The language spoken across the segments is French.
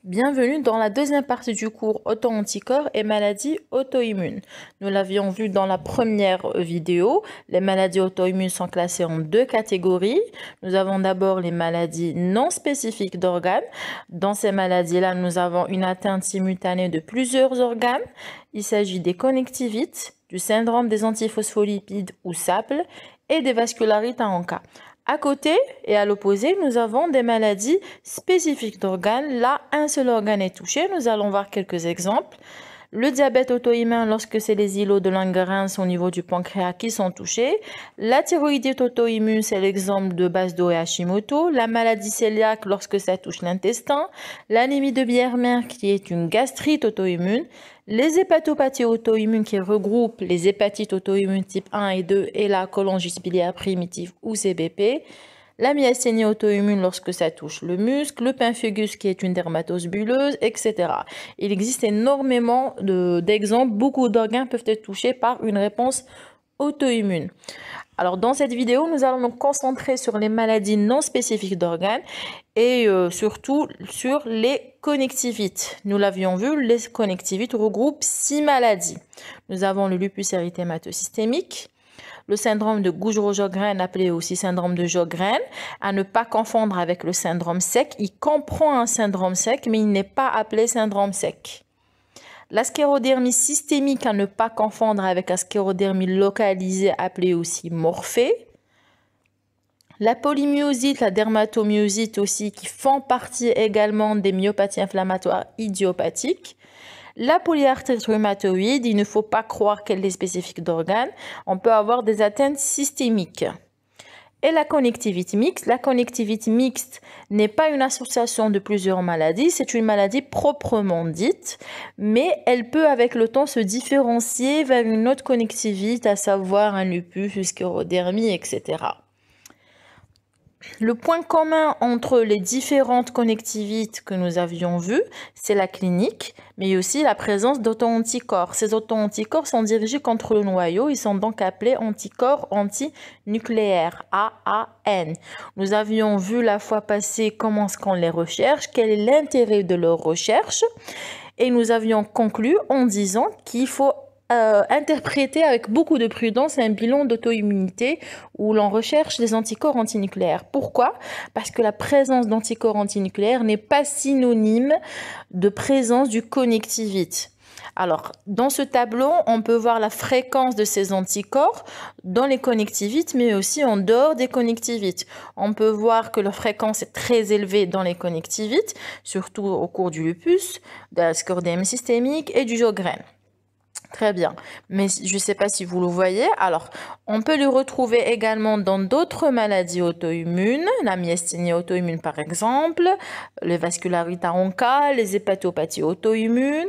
Bienvenue dans la deuxième partie du cours auto-anticorps et maladies auto-immunes. Nous l'avions vu dans la première vidéo. Les maladies auto-immunes sont classées en deux catégories. Nous avons d'abord les maladies non spécifiques d'organes. Dans ces maladies-là, nous avons une atteinte simultanée de plusieurs organes. Il s'agit des connectivites, du syndrome des antiphospholipides ou SAPL et des vascularites en cas. À côté et à l'opposé, nous avons des maladies spécifiques d'organes. Là, un seul organe est touché. Nous allons voir quelques exemples. Le diabète auto-immun lorsque c'est les îlots de Langerhans au niveau du pancréas qui sont touchés. La thyroïdite auto-immune, c'est l'exemple de Basedow et Hashimoto. La maladie cœliaque lorsque ça touche l'intestin. L'anémie de Biermer qui est une gastrite auto-immune. Les hépatopathies auto-immunes qui regroupent les hépatites auto-immunes type 1 et 2 et la cholangite biliaire primitive ou CBP. La myasthénie auto-immune lorsque ça touche le muscle, le pemphigus qui est une dermatose bulleuse, etc. Il existe énormément d'exemples. Beaucoup d'organes peuvent être touchés par une réponse auto-immune. Alors dans cette vidéo, nous allons nous concentrer sur les maladies non spécifiques d'organes et surtout sur les connectivites. Nous l'avions vu, les connectivites regroupent 6 maladies. Nous avons le lupus érythémateux systémique, le syndrome de Gougerot-Sjogren, appelé aussi syndrome de Sjogren, à ne pas confondre avec le syndrome sec. Il comprend un syndrome sec, mais il n'est pas appelé syndrome sec. La sclérodermie systémique, à ne pas confondre avec la sclérodermie localisée, appelée aussi morphée. La polymyosite, la dermatomyosite aussi, qui font partie également des myopathies inflammatoires idiopathiques. La polyarthrite rhumatoïde, il ne faut pas croire qu'elle est spécifique d'organes. On peut avoir des atteintes systémiques. Et la connectivite mixte. La connectivite mixte n'est pas une association de plusieurs maladies, c'est une maladie proprement dite, mais elle peut avec le temps se différencier vers une autre connectivite, à savoir un lupus, une sclérodermie, etc. Le point commun entre les différentes connectivites que nous avions vues, c'est la clinique, mais aussi la présence d'auto-anticorps. Ces auto-anticorps sont dirigés contre le noyau, ils sont donc appelés anticorps antinucléaires, AAN. Nous avions vu la fois passée comment est-ce qu'on les recherche, quel est l'intérêt de leur recherche, et nous avions conclu en disant qu'il faut interpréter avec beaucoup de prudence un bilan d'auto-immunité où l'on recherche des anticorps antinucléaires. Pourquoi? Parce que la présence d'anticorps antinucléaires n'est pas synonyme de présence du connectivite. Alors, dans ce tableau, on peut voir la fréquence de ces anticorps dans les connectivites, mais aussi en dehors des connectivites. On peut voir que leur fréquence est très élevée dans les connectivites, surtout au cours du lupus, de la sclérodermie systémique et du Sjogren. Très bien, mais je ne sais pas si vous le voyez. Alors, on peut le retrouver également dans d'autres maladies auto-immunes, la myasthénie auto-immune par exemple, les vascularites en cas, les hépatopathies auto-immunes,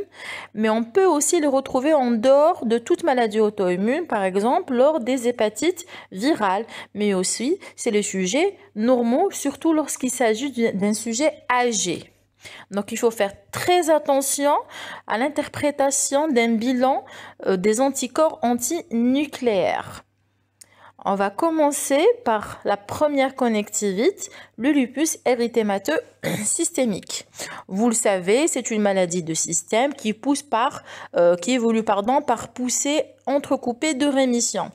mais on peut aussi le retrouver en dehors de toute maladie auto-immune, par exemple lors des hépatites virales, mais aussi c'est les sujets normaux, surtout lorsqu'il s'agit d'un sujet âgé. Donc, il faut faire très attention à l'interprétation d'un bilan des anticorps antinucléaires. On va commencer par la première connectivite, le lupus érythémateux systémique. Vous le savez, c'est une maladie de système qui évolue par poussée entrecoupée de rémission.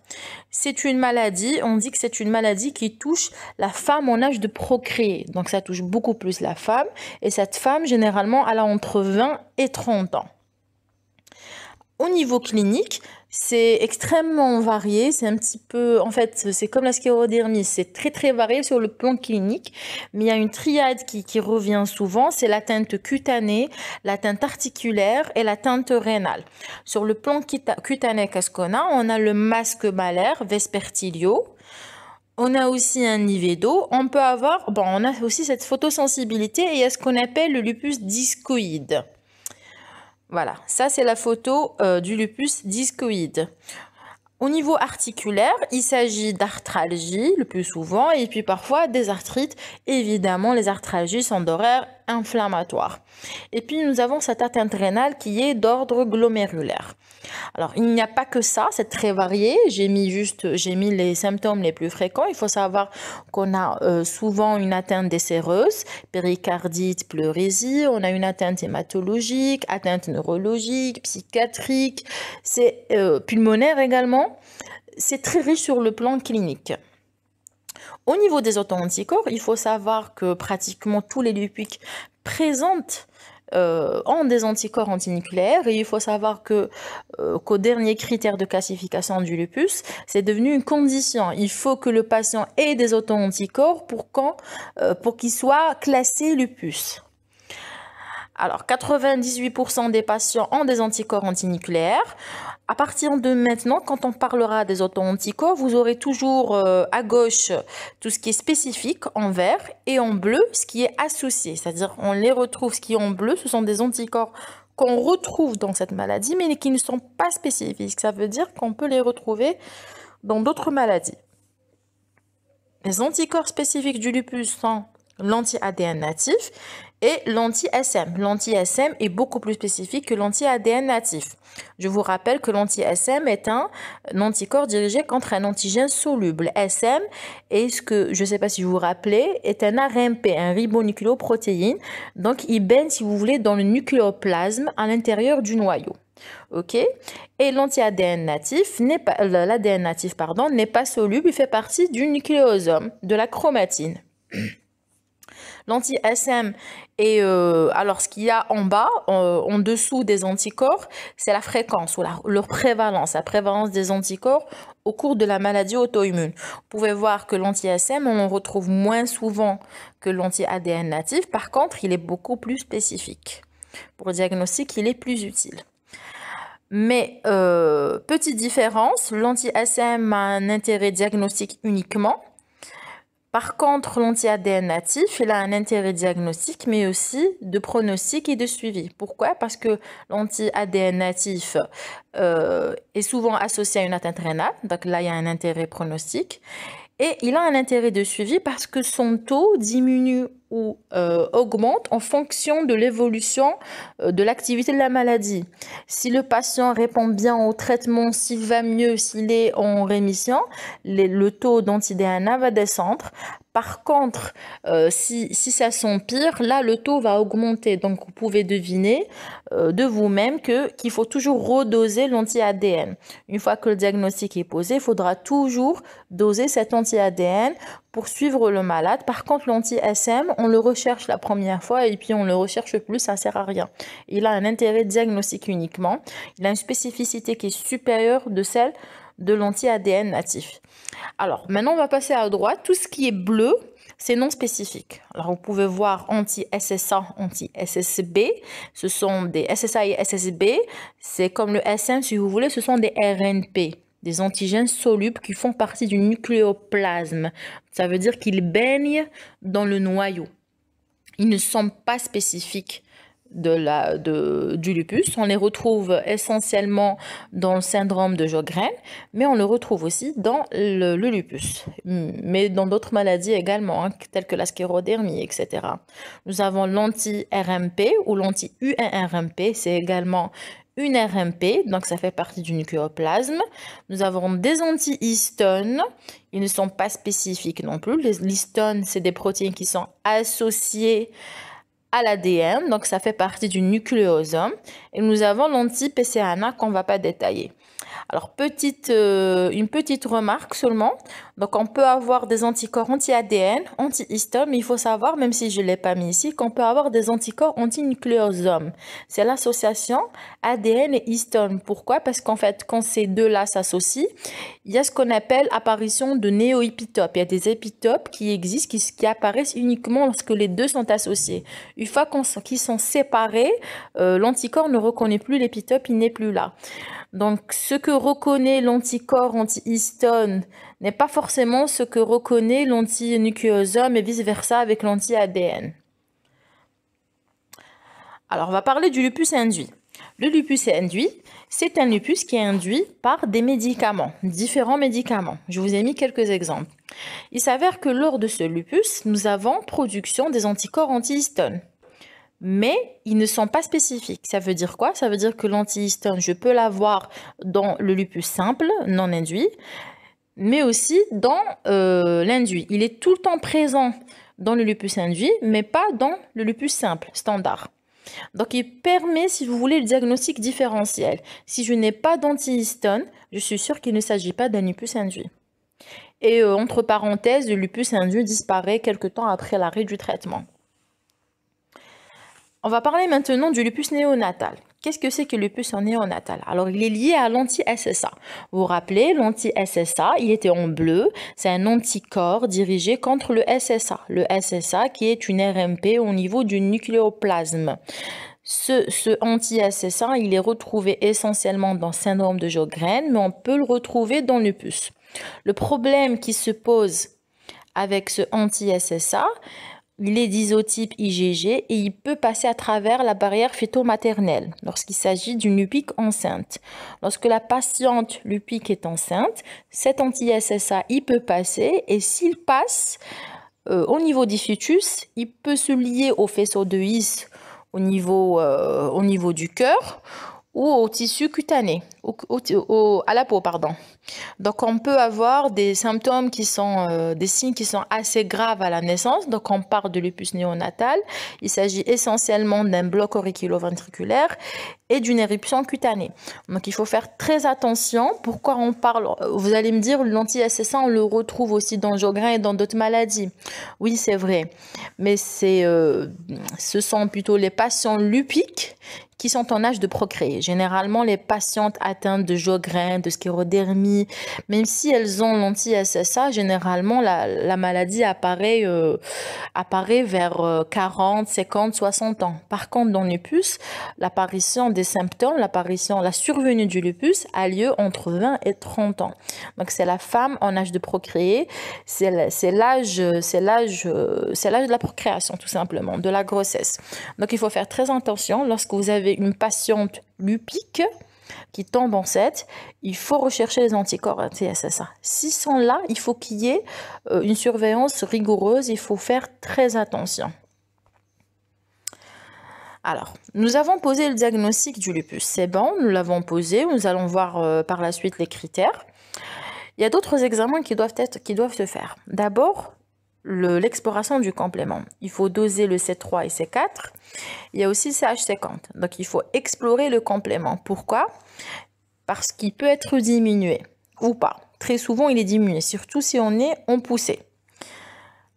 C'est une maladie, on dit que c'est une maladie qui touche la femme en âge de procréer. Donc ça touche beaucoup plus la femme et cette femme, généralement, elle a entre 20 et 30 ans. Au niveau clinique, c'est extrêmement varié, c'est un petit peu, en fait, c'est comme la sclérodermie, c'est très varié sur le plan clinique, mais il y a une triade qui revient souvent, c'est l'atteinte cutanée, l'atteinte articulaire et l'atteinte rénale. Sur le plan cutané, qu'est-ce qu'on a? On a le masque malaire, Vespertilio. On a aussi un nivedo. On peut avoir, on a aussi cette photosensibilité et il y a ce qu'on appelle le lupus discoïde. Voilà, ça c'est la photo du lupus discoïde. Au niveau articulaire, il s'agit d'arthralgie le plus souvent et puis parfois des arthrites. Évidemment, les arthralgies sont d'horaire inflammatoire. Et puis nous avons cette atteinte rénale qui est d'ordre glomérulaire. Alors il n'y a pas que ça, c'est très varié. J'ai mis les symptômes les plus fréquents. Il faut savoir qu'on a souvent une atteinte des séreuses, péricardite, pleurésie. On a une atteinte hématologique, atteinte neurologique, psychiatrique, c'est pulmonaire également. C'est très riche sur le plan clinique. Au niveau des auto-anticorps, il faut savoir que pratiquement tous les lupus présentent ont des anticorps antinucléaires, et il faut savoir qu'au dernier critère de classification du lupus, c'est devenu une condition. Il faut que le patient ait des auto-anticorps pour qu'il soit classé lupus. Alors, 98% des patients ont des anticorps antinucléaires. À partir de maintenant, quand on parlera des auto-anticorps, vous aurez toujours à gauche tout ce qui est spécifique en vert et en bleu ce qui est associé. C'est-à-dire on les retrouve, ce qui est en bleu, ce sont des anticorps qu'on retrouve dans cette maladie mais qui ne sont pas spécifiques. Ça veut dire qu'on peut les retrouver dans d'autres maladies. Les anticorps spécifiques du lupus sont l'anti-ADN natif et l'anti-SM. L'anti-SM est beaucoup plus spécifique que l'anti-ADN natif. Je vous rappelle que l'anti-SM est un anticorps dirigé contre un antigène soluble. SM est ce que, je ne sais pas si vous vous rappelez, est un RMP, un ribonucléoprotéine. Donc, il baigne, si vous voulez, dans le nucléoplasme à l'intérieur du noyau. Ok, et l'anti-ADN natif n'est pas, l'ADN natif, pardon, n'est pas soluble, il fait partie du nucléosome, de la chromatine. L'anti-SM et alors ce qu'il y a en bas, en dessous des anticorps, c'est la fréquence ou leur prévalence, la prévalence des anticorps au cours de la maladie auto-immune. Vous pouvez voir que l'anti-SM, on en retrouve moins souvent que l'anti-ADN natif. Par contre, il est beaucoup plus spécifique. Pour le diagnostic, il est plus utile. Mais, petite différence, l'anti-SM a un intérêt diagnostique uniquement. Par contre, l'anti-ADN natif, il a un intérêt diagnostique, mais aussi de pronostic et de suivi. Pourquoi? Parce que l'anti-ADN natif est souvent associé à une atteinte rénale, donc là, il y a un intérêt pronostic. Et il a un intérêt de suivi parce que son taux diminue ou augmente en fonction de l'évolution de l'activité de la maladie. Si le patient répond bien au traitement, s'il va mieux, s'il est en rémission, le taux d'anti-DNA va descendre. Par contre, si ça s'empire, là, le taux va augmenter. Donc, vous pouvez deviner de vous-même qu'il faut toujours redoser l'anti-ADN. Une fois que le diagnostic est posé, il faudra toujours doser cet anti-ADN pour suivre le malade. Par contre, l'anti-SM, on le recherche la première fois et puis on ne le recherche plus, ça ne sert à rien. Il a un intérêt diagnostique uniquement. Il a une spécificité qui est supérieure de celle de l'anti-ADN natif. Alors, maintenant, on va passer à droite. Tout ce qui est bleu, c'est non spécifique. Alors, vous pouvez voir anti-SSA, anti-SSB. Ce sont des SSA et SSB. C'est comme le SM, si vous voulez, ce sont des RNP, des antigènes solubles qui font partie du nucléoplasme. Ça veut dire qu'ils baignent dans le noyau. Ils ne sont pas spécifiques du lupus. On les retrouve essentiellement dans le syndrome de Sjögren, mais on le retrouve aussi dans le lupus, mais dans d'autres maladies également, hein, telles que la sclérodermie, etc. Nous avons l'anti-RMP ou l'anti-UNRMP, c'est également une RMP, donc ça fait partie du nucléoplasme. Nous avons des anti-histones, ils ne sont pas spécifiques non plus. Les histones, c'est des protéines qui sont associées à l'ADN, donc ça fait partie du nucléosome. Et nous avons l'anti-PCNA qu'on ne va pas détailler. Alors, une petite remarque seulement. Donc, on peut avoir des anticorps anti-ADN, anti-histone, mais il faut savoir, même si je ne l'ai pas mis ici, qu'on peut avoir des anticorps anti-nucléosome. C'est l'association ADN et histone. Pourquoi? Parce qu'en fait, quand ces deux-là s'associent, il y a ce qu'on appelle apparition de néoépitopes. Il y a des épitopes qui existent, qui apparaissent uniquement lorsque les deux sont associés. Une fois qu'ils sont séparés, l'anticorps ne reconnaît plus l'épitope, il n'est plus là. Donc, ce que reconnaît l'anticorps anti-histone n'est pas forcément ce que reconnaît l'anti-nucléosome et vice-versa avec l'anti-ADN. Alors, on va parler du lupus induit. Le lupus induit, c'est un lupus qui est induit par des médicaments, différents médicaments. Je vous ai mis quelques exemples. Il s'avère que lors de ce lupus, nous avons production des anticorps anti-histone. mais ils ne sont pas spécifiques. Ça veut dire quoi? Ça veut dire que l'antihistone, je peux l'avoir dans le lupus simple, non induit, mais aussi dans l'induit. Il est tout le temps présent dans le lupus induit, mais pas dans le lupus simple, standard. Donc, il permet, si vous voulez, le diagnostic différentiel. Si je n'ai pas d'antihistone, je suis sûre qu'il ne s'agit pas d'un lupus induit. Et entre parenthèses, le lupus induit disparaît quelque temps après l'arrêt du traitement. On va parler maintenant du lupus néonatal. Qu'est-ce que c'est que le lupus néonatal? Alors, il est lié à l'anti-SSA. Vous vous rappelez, l'anti-SSA, il était en bleu. C'est un anticorps dirigé contre le SSA. Le SSA qui est une RMP au niveau du nucléoplasme. Ce anti-SSA, il est retrouvé essentiellement dans le syndrome de Sjögren, mais on peut le retrouver dans le lupus. Le problème qui se pose avec ce anti-SSA, il est d'isotype IgG et il peut passer à travers la barrière fœto-maternelle lorsqu'il s'agit d'une lupique enceinte. Lorsque la patiente lupique est enceinte, cet anti-SSA, il peut passer et s'il passe au niveau du fœtus, il peut se lier au faisceau de His au niveau du cœur ou au tissu cutané, à la peau, pardon. Donc, on peut avoir des symptômes qui sont, des signes qui sont assez graves à la naissance. Donc, on parle de lupus néonatal. Il s'agit essentiellement d'un bloc auriculo-ventriculaire et d'une éruption cutanée. Donc, il faut faire très attention. Pourquoi on parle? Vous allez me dire, l'anti-SSA, on le retrouve aussi dans Sjögren et dans d'autres maladies. Oui, c'est vrai. Mais ce sont plutôt les patients lupiques qui sont en âge de procréer. Généralement, les patientes atteintes de Sjögren, de sclérodermie, même si elles ont l'anti-SSA, généralement, la maladie apparaît vers 40, 50, 60 ans. Par contre, dans le lupus, l'apparition des symptômes, la survenue du lupus a lieu entre 20 et 30 ans. Donc, c'est la femme en âge de procréer, c'est l'âge de la procréation, tout simplement, de la grossesse. Donc, il faut faire très attention lorsque vous avez une patiente lupique qui tombe enceinte, il faut rechercher les anticorps anti-SSA. S'ils sont là, il faut qu'il y ait une surveillance rigoureuse, il faut faire très attention. Alors, nous avons posé le diagnostic du lupus. C'est bon, nous l'avons posé, nous allons voir par la suite les critères. Il y a d'autres examens qui doivent se faire. D'abord, l'exploration du complément. Il faut doser le C3 et C4. Il y a aussi CH50. Donc, il faut explorer le complément. Pourquoi? Parce qu'il peut être diminué ou pas. Très souvent, il est diminué, surtout si on est en poussée.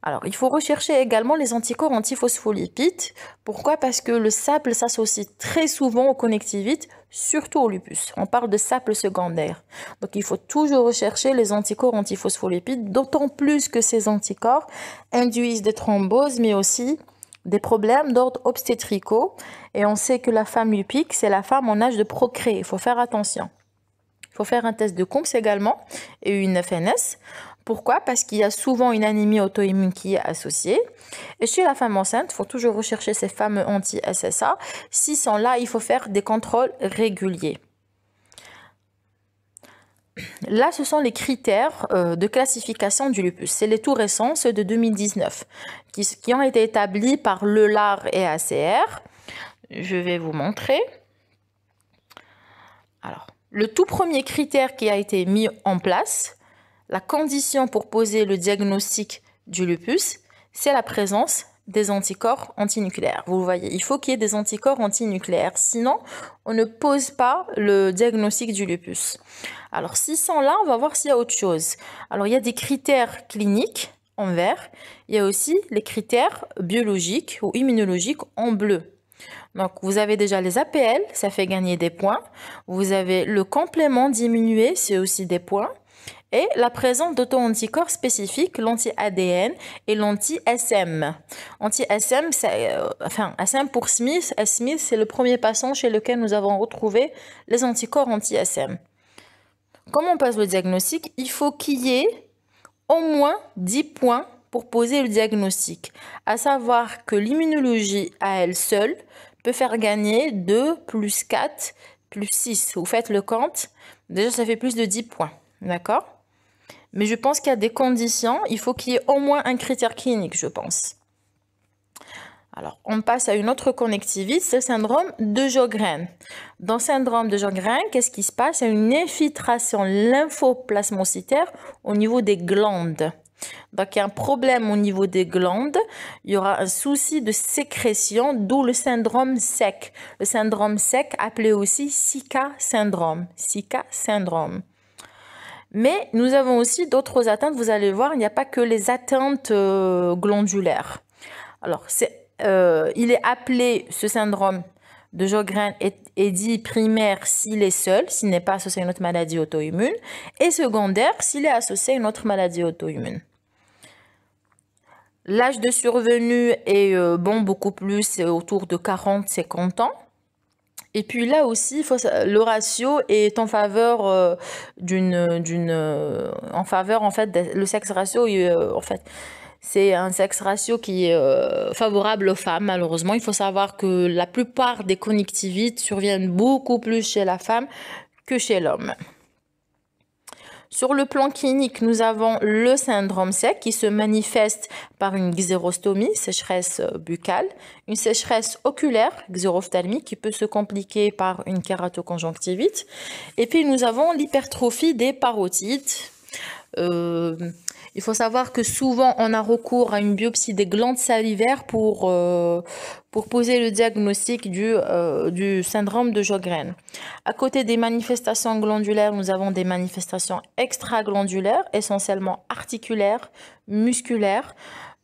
Alors, il faut rechercher également les anticorps antiphospholipides. Pourquoi? Parce que le SAPL s'associe très souvent au connectivite, surtout au lupus. On parle de SAPL secondaire. Donc, il faut toujours rechercher les anticorps antiphospholipides, d'autant plus que ces anticorps induisent des thromboses, mais aussi des problèmes d'ordre obstétricaux. Et on sait que la femme lupique, c'est la femme en âge de procréer. Il faut faire attention. Il faut faire un test de Coombs également et une FNS. Pourquoi? Parce qu'il y a souvent une anémie auto-immune qui est associée. Et chez la femme enceinte, il faut toujours rechercher ces fameux anti-SSA. S'ils sont là, il faut faire des contrôles réguliers. Là, ce sont les critères de classification du lupus. C'est les tout récents, ceux de 2019, qui ont été établis par l'EULAR et ACR. Je vais vous montrer. Alors, le tout premier critère qui a été mis en place, la condition pour poser le diagnostic du lupus, c'est la présence des anticorps antinucléaires. Vous voyez, il faut qu'il y ait des anticorps antinucléaires. Sinon, on ne pose pas le diagnostic du lupus. Alors, s'ils sont là, on va voir s'il y a autre chose. Alors, il y a des critères cliniques en vert. Il y a aussi les critères biologiques ou immunologiques en bleu. Donc, vous avez déjà les APL, ça fait gagner des points. Vous avez le complément diminué, c'est aussi des points. Et la présence d'auto-anticorps spécifiques, l'anti-ADN et l'anti-SM. Anti-SM, SM pour Smith. Smith, c'est le premier patient chez lequel nous avons retrouvé les anticorps anti-SM. Comment on passe le diagnostic? Il faut qu'il y ait au moins 10 points pour poser le diagnostic. À savoir que l'immunologie à elle seule peut faire gagner 2 plus 4 plus 6. Vous faites le compte. Déjà, ça fait plus de 10 points. D'accord? Mais je pense qu'il y a des conditions. Il faut qu'il y ait au moins un critère clinique, je pense. Alors, on passe à une autre connectivité, c'est le syndrome de Sjögren. Dans le syndrome de Sjögren, qu'est-ce qui se passe? Il y a une infiltration lymphoplasmocytaire au niveau des glandes. Donc, il y a un problème au niveau des glandes. Il y aura un souci de sécrétion, d'où le syndrome SEC. Le syndrome SEC, appelé aussi Zika syndrome. Zika syndrome. Mais nous avons aussi d'autres atteintes. Vous allez voir, il n'y a pas que les atteintes glandulaires. Alors, il est appelé, ce syndrome de Sjögren est dit primaire s'il est seul, s'il n'est pas associé à une autre maladie auto-immune, et secondaire s'il est associé à une autre maladie auto-immune. L'âge de survenue est beaucoup plus, c'est autour de 40-50 ans. Et puis là aussi, le ratio est en faveur en fait, le sexe ratio, en fait, c'est un sexe ratio qui est favorable aux femmes, malheureusement. Il faut savoir que la plupart des conjonctivites surviennent beaucoup plus chez la femme que chez l'homme. Sur le plan clinique, nous avons le syndrome SEC qui se manifeste par une xérostomie, sécheresse buccale, une sécheresse oculaire, xérophthalmie, qui peut se compliquer par une kératoconjonctivite. Et puis nous avons l'hypertrophie des parotides. Il faut savoir que souvent on a recours à une biopsie des glandes salivaires pour poser le diagnostic du syndrome de Sjögren. À côté des manifestations glandulaires, nous avons des manifestations extraglandulaires, essentiellement articulaires, musculaires.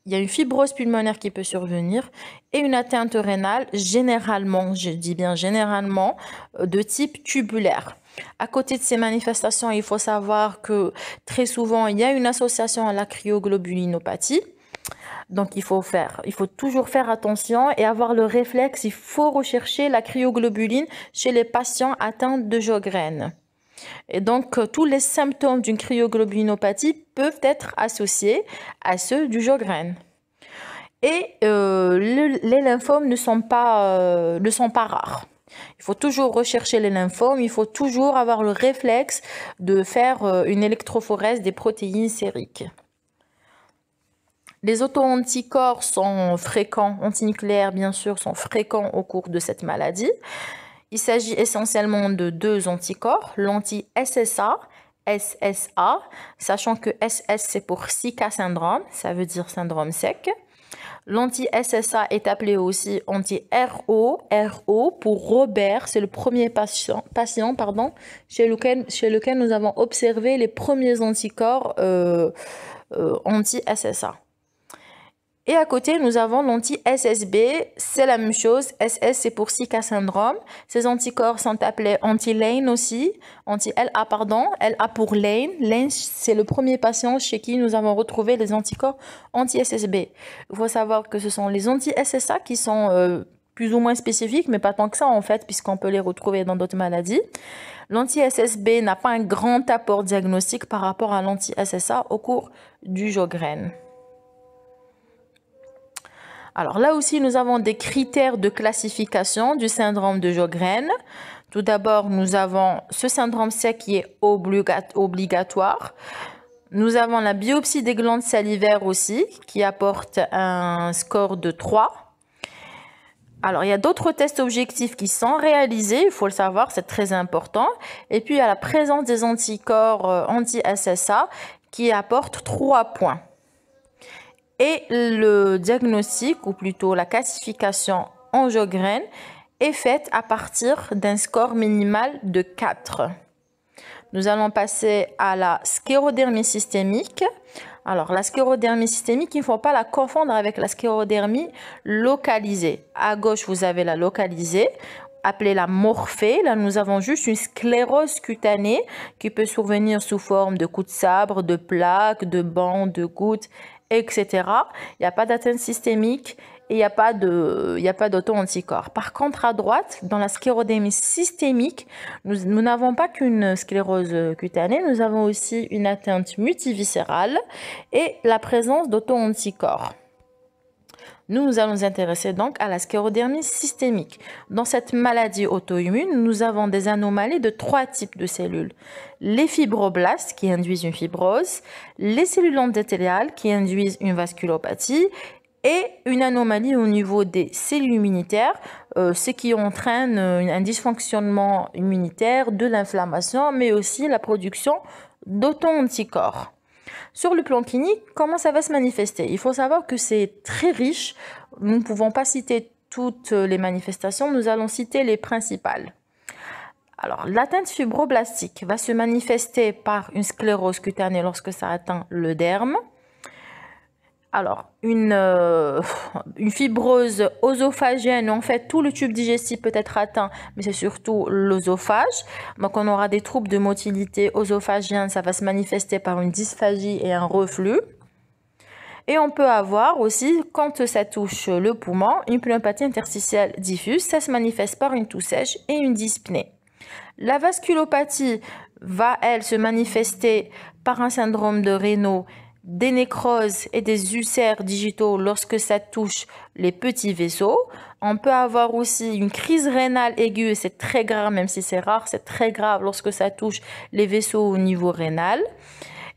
Il y a une fibrose pulmonaire qui peut survenir et une atteinte rénale, généralement, je dis bien généralement, de type tubulaire. À côté de ces manifestations, il faut savoir que très souvent, il y a une association à la cryoglobulinopathie. Donc, il faut toujours faire attention et avoir le réflexe. Il faut rechercher la cryoglobuline chez les patients atteints de Sjögren. Et donc, tous les symptômes d'une cryoglobulinopathie peuvent être associés à ceux du Sjögren. Et les lymphomes ne sont pas rares. Il faut toujours rechercher les lymphomes, il faut toujours avoir le réflexe de faire une électrophorèse des protéines sériques. Les auto-anticorps sont fréquents, antinucléaires bien sûr, sont fréquents au cours de cette maladie. Il s'agit essentiellement de deux anticorps, l'anti-SSA, SSA, sachant que SS c'est pour Zika syndrome, ça veut dire syndrome SEC. L'anti-SSA est appelé aussi anti-RO, RO pour Robert, c'est le premier patient chez lequel nous avons observé les premiers anticorps anti-SSA. Et à côté, nous avons l'anti-SSB, c'est la même chose, SS c'est pour Zika syndrome. Ces anticorps sont appelés anti-LANE aussi, anti-LA pardon, LA pour LANE. LANE c'est le premier patient chez qui nous avons retrouvé les anticorps anti-SSB. Il faut savoir que ce sont les anti-SSA qui sont plus ou moins spécifiques, mais pas tant que ça en fait, puisqu'on peut les retrouver dans d'autres maladies. L'anti-SSB n'a pas un grand apport diagnostique par rapport à l'anti-SSA au cours du Sjögren. Alors là aussi, nous avons des critères de classification du syndrome de Sjögren. Tout d'abord, nous avons ce syndrome SEC qui est obligatoire. Nous avons la biopsie des glandes salivaires aussi, qui apporte un score de 3. Alors, il y a d'autres tests objectifs qui sont réalisés, il faut le savoir, c'est très important. Et puis, il y a la présence des anticorps anti-SSA qui apporte 3 points. Et le diagnostic, ou plutôt la classification en Sjögren, est faite à partir d'un score minimal de 4. Nous allons passer à la sclérodermie systémique. Alors, la sclérodermie systémique, il ne faut pas la confondre avec la sclérodermie localisée. À gauche, vous avez la localisée, appelée la morphée. Là, nous avons juste une sclérose cutanée qui peut survenir sous forme de coups de sabre, de plaques, de bandes, de gouttes, etc. Il n'y a pas d'atteinte systémique et il n'y a pas d'auto-anticorps. Par contre, à droite, dans la sclérodermie systémique, nous n'avons pas qu'une sclérose cutanée, nous avons aussi une atteinte multiviscérale et la présence d'auto-anticorps. Nous allons nous intéresser donc à la sclérodermie systémique. Dans cette maladie auto-immune, nous avons des anomalies de 3 types de cellules. Les fibroblastes qui induisent une fibrose, les cellules endothéliales qui induisent une vasculopathie et une anomalie au niveau des cellules immunitaires, ce qui entraîne un dysfonctionnement immunitaire, de l'inflammation, mais aussi la production d'auto-anticorps. Sur le plan clinique, comment ça va se manifester? Il faut savoir que c'est très riche. Nous ne pouvons pas citer toutes les manifestations, nous allons citer les principales. Alors, l'atteinte fibroblastique va se manifester par une sclérose cutanée lorsque ça atteint le derme. Alors, une fibrose œsophagienne, en fait, tout le tube digestif peut être atteint, mais c'est surtout l'œsophage. Donc, on aura des troubles de motilité œsophagienne, ça va se manifester par une dysphagie et un reflux. Et on peut avoir aussi, quand ça touche le poumon, une pneumopathie interstitielle diffuse, ça se manifeste par une toux sèche et une dyspnée. La vasculopathie va, elle, se manifester par un syndrome de Raynaud, des nécroses et des ulcères digitaux lorsque ça touche les petits vaisseaux. On peut avoir aussi une crise rénale aiguë, c'est très grave, même si c'est rare, c'est très grave lorsque ça touche les vaisseaux au niveau rénal.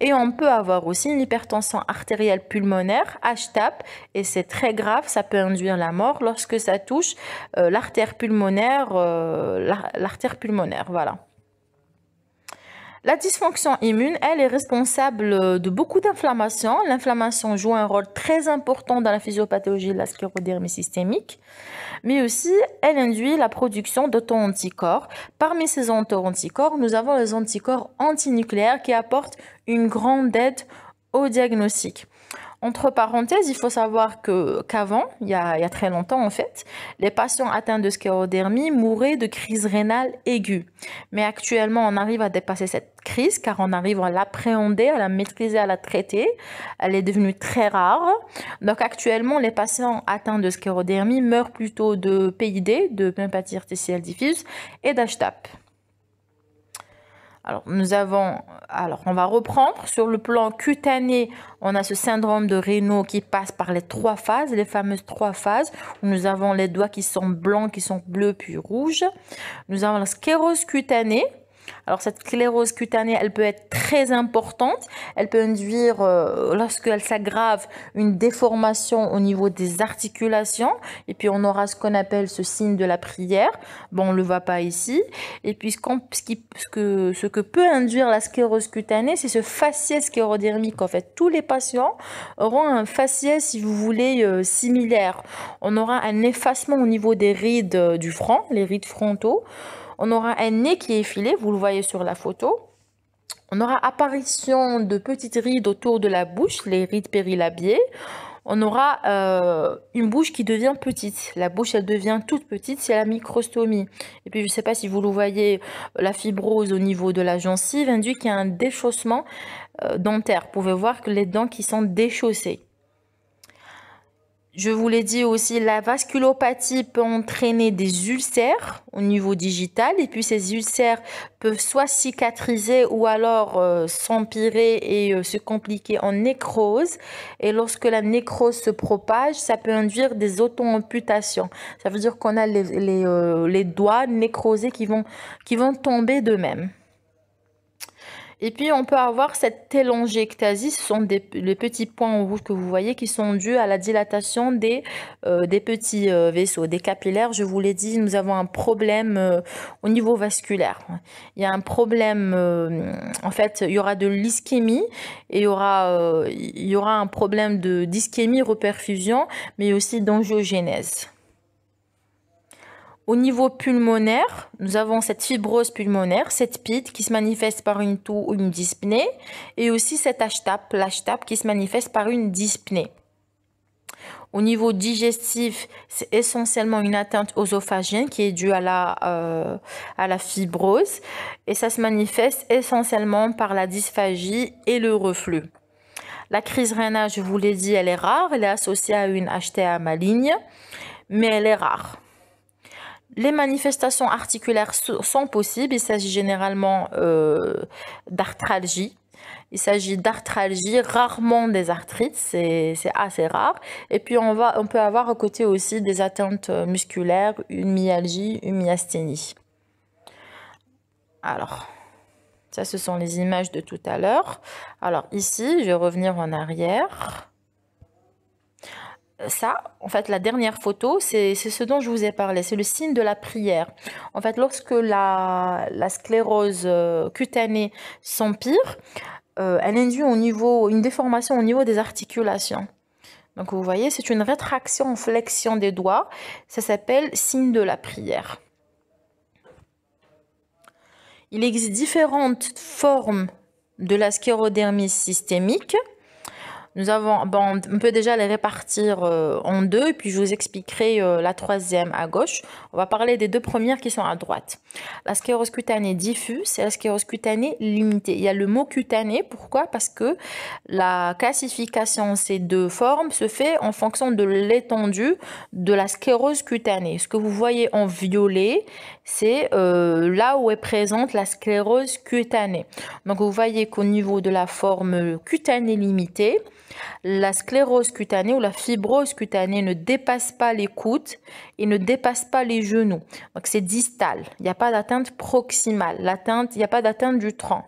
Et on peut avoir aussi une hypertension artérielle pulmonaire, HTAP, et c'est très grave, ça peut induire la mort lorsque ça touche l'artère pulmonaire, voilà. La dysfonction immune, elle est responsable de beaucoup d'inflammations. L'inflammation joue un rôle très important dans la physiopathologie de la sclérodermie systémique, mais aussi elle induit la production d'auto-anticorps. Parmi ces auto-anticorps, nous avons les anticorps antinucléaires qui apportent une grande aide au diagnostic. Entre parenthèses, il faut savoir qu'avant, il y a très longtemps en fait, les patients atteints de sclérodermie mouraient de crise rénale aiguë. Mais actuellement, on arrive à dépasser cette crise car on arrive à l'appréhender, à la maîtriser, à la traiter. Elle est devenue très rare. Donc actuellement, les patients atteints de sclérodermie meurent plutôt de PID, de pneumopathie artérielle diffuse, et d'HTAP. Alors, on va reprendre. Sur le plan cutané, on a ce syndrome de Raynaud qui passe par les 3 phases, les fameuses 3 phases, où nous avons les doigts qui sont blancs, qui sont bleus, puis rouges. Nous avons la sclérose cutanée. Alors, cette sclérose cutanée, elle peut être très importante. Elle peut induire, lorsqu'elle s'aggrave, une déformation au niveau des articulations. Et puis, on aura ce qu'on appelle ce signe de la prière. Bon, on ne le voit pas ici. Et puis, ce que peut induire la sclérose cutanée, c'est ce faciès sclérodermique. En fait, tous les patients auront un faciès, si vous voulez, similaire. On aura un effacement au niveau des rides du front, les rides frontaux. On aura un nez qui est effilé, vous le voyez sur la photo. On aura apparition de petites rides autour de la bouche, les rides périlabiées. On aura une bouche qui devient petite. La bouche, elle devient toute petite, c'est la microstomie. Et puis, je ne sais pas si vous le voyez, la fibrose au niveau de la gencive induit qu'il y a un déchaussement dentaire. Vous pouvez voir que les dents qui sont déchaussées. Je vous l'ai dit aussi, la vasculopathie peut entraîner des ulcères au niveau digital et puis ces ulcères peuvent soit cicatriser ou alors s'empirer et se compliquer en nécrose. Et lorsque la nécrose se propage, ça peut induire des auto-amputations. Ça veut dire qu'on a les doigts nécrosés qui vont tomber d'eux-mêmes. Et puis, on peut avoir cette télangiectasie, ce sont les petits points en rouge que vous voyez qui sont dus à la dilatation des petits vaisseaux, des capillaires. Je vous l'ai dit, nous avons un problème au niveau vasculaire. Il y a un problème, en fait, il y aura de l'ischémie et il y aura un problème d'ischémie, reperfusion, mais aussi d'angiogénèse. Au niveau pulmonaire, nous avons cette fibrose pulmonaire, cette PID qui se manifeste par une toux ou une dyspnée, et aussi cette HTAP, l'HTAP qui se manifeste par une dyspnée. Au niveau digestif, c'est essentiellement une atteinte œsophagienne qui est due à la fibrose, et ça se manifeste essentiellement par la dysphagie et le reflux. La crise rénale, je vous l'ai dit, elle est rare, elle est associée à une HTA maligne, mais elle est rare. Les manifestations articulaires sont possibles. Il s'agit généralement d'arthralgie. Il s'agit d'arthralgie, rarement des arthrites, c'est assez rare. Et puis on peut avoir à côté aussi des atteintes musculaires, une myalgie, une myasthénie. Alors, ça ce sont les images de tout à l'heure. Alors ici, je vais revenir en arrière. Ça, en fait, la dernière photo, c'est ce dont je vous ai parlé, c'est le signe de la prière. En fait, lorsque la sclérose cutanée s'empire, elle induit une déformation au niveau des articulations. Donc vous voyez, c'est une rétraction en flexion des doigts. Ça s'appelle signe de la prière. Il existe différentes formes de la sclérodermie systémique. On peut déjà les répartir en deux, puis je vous expliquerai la troisième à gauche. On va parler des deux premières qui sont à droite. La sclérose cutanée diffuse et la sclérose cutanée limitée. Il y a le mot cutané, pourquoi? Parce que la classification de ces deux formes se fait en fonction de l'étendue de la sclérose cutanée. Ce que vous voyez en violet, c'est là où est présente la sclérose cutanée. Donc vous voyez qu'au niveau de la forme cutanée limitée, la sclérose cutanée ou la fibrose cutanée ne dépasse pas les coudes et ne dépasse pas les genoux. Donc c'est distal, il n'y a pas d'atteinte proximale, il n'y a pas d'atteinte du tronc.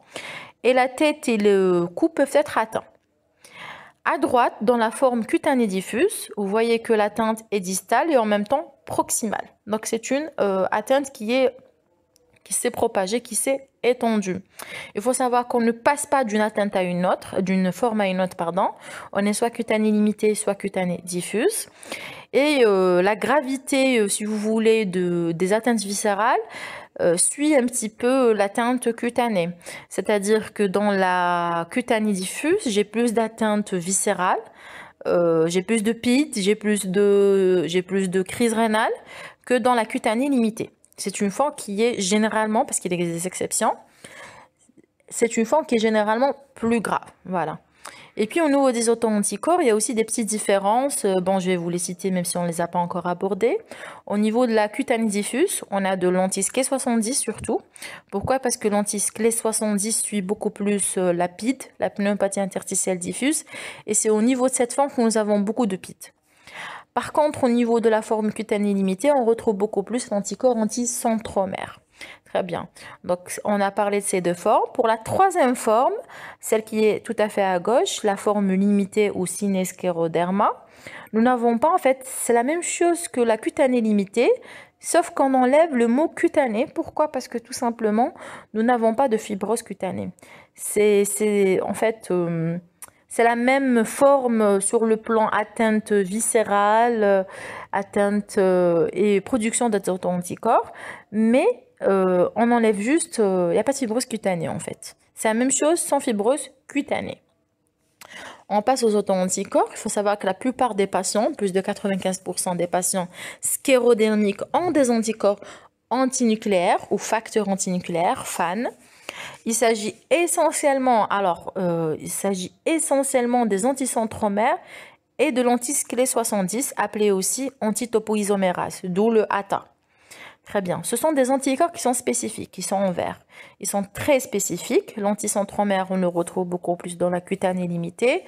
Et la tête et le cou peuvent être atteints. À droite, dans la forme cutanée diffuse, vous voyez que l'atteinte est distale et en même temps proximale. Donc c'est une atteinte qui s'est propagée, qui s'est étendue. Il faut savoir qu'on ne passe pas d'une atteinte à une autre, d'une forme à une autre, pardon. On est soit cutanée limitée, soit cutanée diffuse. Et la gravité, si vous voulez, des atteintes viscérales suit un petit peu l'atteinte cutanée. C'est-à-dire que dans la cutanée diffuse, j'ai plus d'atteintes viscérales, j'ai plus de PIT, j'ai plus de crise rénale que dans la cutanée limitée. C'est une forme qui est généralement, parce qu'il existe des exceptions, c'est une forme qui est généralement plus grave. Voilà. Et puis au niveau des auto-anticorps, il y a aussi des petites différences. Bon, je vais vous les citer même si on ne les a pas encore abordées. Au niveau de la cutanée diffuse, on a de l'anti-SCLE 70 surtout. Pourquoi? Parce que l'anti-SCLE 70 suit beaucoup plus la PID, la pneumopathie interstitielle diffuse. Et c'est au niveau de cette forme que nous avons beaucoup de PID. Par contre, au niveau de la forme cutanée limitée, on retrouve beaucoup plus l'anticorps anti-centromère. Très bien. Donc, on a parlé de ces deux formes. Pour la troisième forme, celle qui est tout à fait à gauche, la forme limitée ou synéscléroderma, nous n'avons pas, en fait, c'est la même chose que la cutanée limitée, sauf qu'on enlève le mot cutané. Pourquoi? Parce que tout simplement, nous n'avons pas de fibrose cutanée. En fait... c'est la même forme sur le plan atteinte viscérale, atteinte et production d'auto-anticorps, mais on enlève juste, il n'y a pas de fibrose cutanée en fait. C'est la même chose sans fibrose cutanée. On passe aux auto-anticorps. Il faut savoir que la plupart des patients, plus de 95% des patients sclérodermiques ont des anticorps antinucléaires ou facteurs antinucléaires, FAN. Il s'agit essentiellement des anticentromères et de l'anti-SCLE 70, appelé aussi antitopoisomérase, d'où le ATA. Très bien. Ce sont des anticorps qui sont spécifiques, qui sont en vert. Ils sont très spécifiques. L'anticentromère, on le retrouve beaucoup plus dans la cutanée limitée.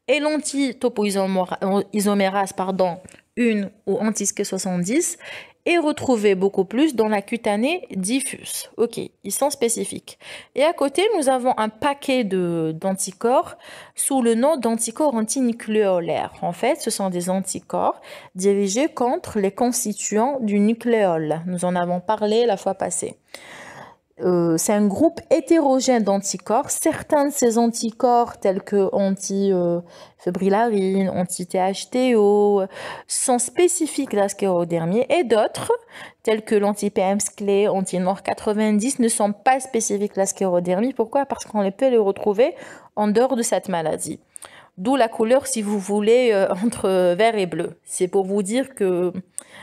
Et l'antitopoisomérase, une ou anti-SCLE 70, est retrouvé beaucoup plus dans la cutanée diffuse. Ok, ils sont spécifiques. Et à côté, nous avons un paquet d'anticorps sous le nom d'anticorps antinucléolaires. En fait, ce sont des anticorps dirigés contre les constituants du nucléole. Nous en avons parlé la fois passée. C'est un groupe hétérogène d'anticorps. Certains de ces anticorps, tels que anti-febrillarine, anti-THTO, sont spécifiques à la sclérodermie, et d'autres, tels que l'anti-PM-SCLE, anti-NOR90, ne sont pas spécifiques à la sclérodermie. Pourquoi? Parce qu'on peut les retrouver en dehors de cette maladie. D'où la couleur, si vous voulez, entre vert et bleu. C'est pour vous dire que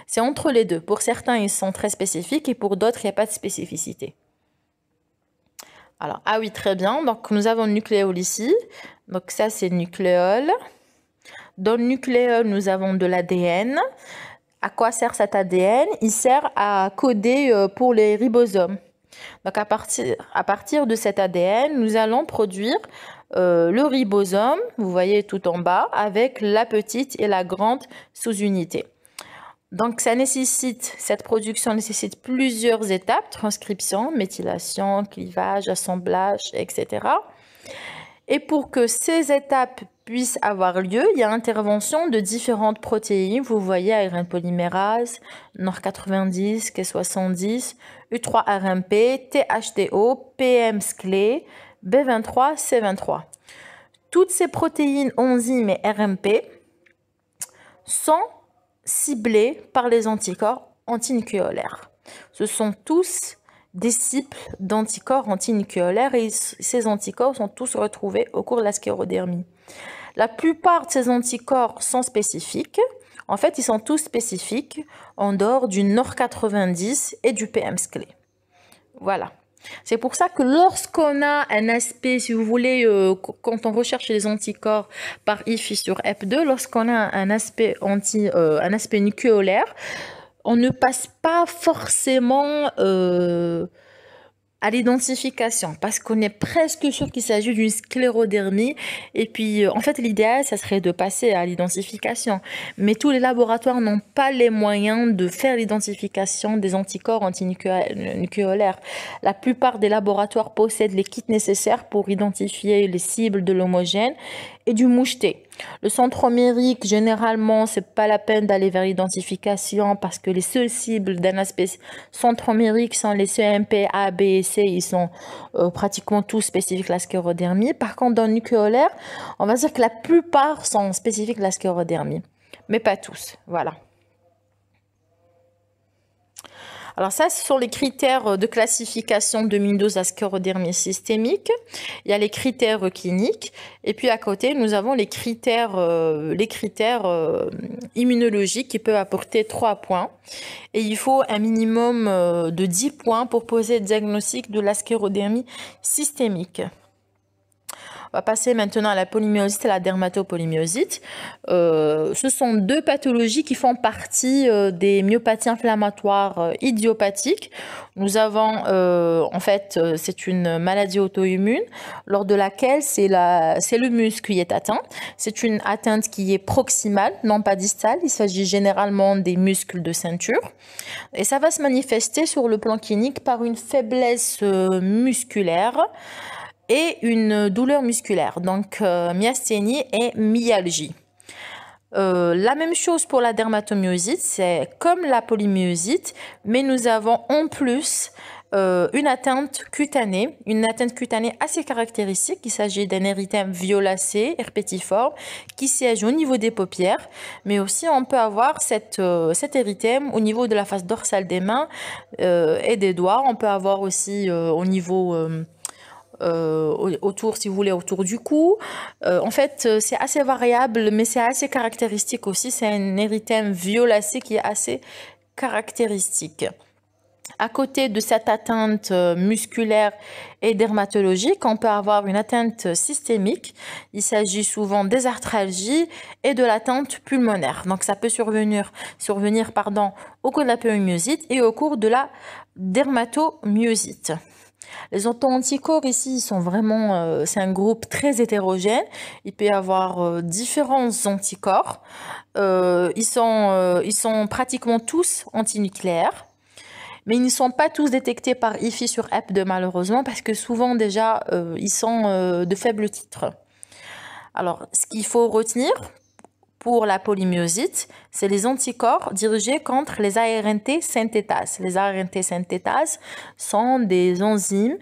c'est entre les deux. Pour certains, ils sont très spécifiques et pour d'autres, il n'y a pas de spécificité. Alors, ah oui, très bien. Donc, nous avons le nucléole ici. Donc, ça, c'est le nucléole. Dans le nucléole, nous avons de l'ADN. À quoi sert cet ADN? Il sert à coder pour les ribosomes. Donc, à partir de cet ADN, nous allons produire le ribosome, vous voyez tout en bas, avec la petite et la grande sous-unité. Donc, cette production nécessite plusieurs étapes, transcription, méthylation, clivage, assemblage, etc. Et pour que ces étapes puissent avoir lieu, il y a intervention de différentes protéines. Vous voyez, ARN polymérase, NOR90, K70, U3-RMP, THTO, PM-SCLE, B23, C23. Toutes ces protéines, enzymes et RMP sont ciblées par les anticorps antinucléolaires. Ce sont tous des cibles d'anticorps antinucléolaires et ces anticorps sont tous retrouvés au cours de la sclérodermie. La plupart de ces anticorps sont spécifiques. En fait, ils sont tous spécifiques en dehors du NOR90 et du PM-SCLE. Voilà. C'est pour ça que lorsqu'on a un aspect, si vous voulez, quand on recherche les anticorps par IFI sur EP2, lorsqu'on a un aspect nucléolaire, on ne passe pas forcément à l'identification parce qu'on est presque sûr qu'il s'agit d'une sclérodermie et puis en fait l'idéal ça serait de passer à l'identification, mais tous les laboratoires n'ont pas les moyens de faire l'identification des anticorps antinucléolaires. La plupart des laboratoires possèdent les kits nécessaires pour identifier les cibles de l'homogène et du moucheté. Le centromérique, généralement, c'est pas la peine d'aller vers l'identification parce que les seules cibles d'un aspect centromérique sont les CMP A, B et C. Ils sont pratiquement tous spécifiques à la sclérodermie. Par contre, dans le nucléolaire, on va dire que la plupart sont spécifiques à la sclérodermie, mais pas tous. Voilà. Alors ça, ce sont les critères de classification de Windows à sclérodermie systémique. Il y a les critères cliniques. Et puis à côté, nous avons les critères immunologiques qui peuvent apporter 3 points. Et il faut un minimum de 10 points pour poser le diagnostic de la sclérodermie systémique. On va passer maintenant à la polymyosite et la dermatopolymyosite. Ce sont deux pathologies qui font partie des myopathies inflammatoires idiopathiques. Nous avons, en fait, c'est une maladie auto-immune lors de laquelle c'est le muscle qui est atteint. C'est une atteinte qui est proximale, non pas distale. Il s'agit généralement des muscles de ceinture. Et ça va se manifester sur le plan clinique par une faiblesse musculaire et une douleur musculaire, donc myasthénie et myalgie. La même chose pour la dermatomyosite, c'est comme la polymyosite, mais nous avons en plus une atteinte cutanée assez caractéristique. Il s'agit d'un érythème violacé, herpétiforme, qui siège au niveau des paupières, mais aussi on peut avoir cet érythème au niveau de la face dorsale des mains et des doigts. On peut avoir aussi au niveau autour, si vous voulez, autour du cou. En fait, c'est assez variable, mais c'est assez caractéristique aussi. C'est un érythème violacé qui est assez caractéristique. À côté de cette atteinte musculaire et dermatologique, on peut avoir une atteinte systémique. Il s'agit souvent des arthralgies et de l'atteinte pulmonaire. Donc, ça peut survenir au cours de la polymyosite et au cours de la dermatomyosite. Les auto-anticorps ici sont vraiment, c'est un groupe très hétérogène. Il peut y avoir différents anticorps. Ils sont pratiquement tous antinucléaires, mais ils ne sont pas tous détectés par IFI sur EP2 malheureusement parce que souvent déjà ils sont de faibles titres. Alors, ce qu'il faut retenir pour la polymyosite, c'est les anticorps dirigés contre les ARNT synthétases. Les ARNT synthétases sont des enzymes,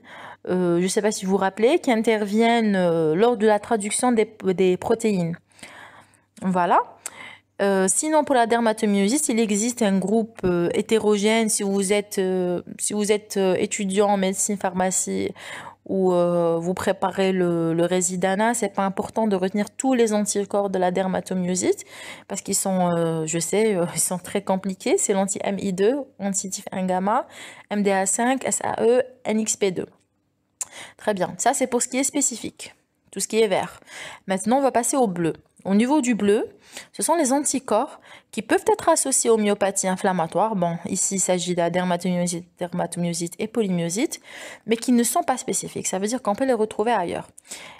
je ne sais pas si vous vous rappelez, qui interviennent lors de la traduction des protéines. Voilà. Sinon, pour la dermatomyosite, il existe un groupe hétérogène. Si vous êtes étudiant en médecine, pharmacie, ou vous préparez le résidana, c'est pas important de retenir tous les anticorps de la dermatomyosite parce qu'ils sont, je sais, ils sont très compliqués. C'est l'anti-MI2, anti-TIF1-gamma, MDA5, SAE, NXP2. Très bien, ça c'est pour ce qui est spécifique, tout ce qui est vert. Maintenant, on va passer au bleu. Au niveau du bleu, ce sont les anticorps qui peuvent être associés aux myopathies inflammatoires. Bon, ici, il s'agit de la dermatomyosite et polymyosite, mais qui ne sont pas spécifiques. Ça veut dire qu'on peut les retrouver ailleurs.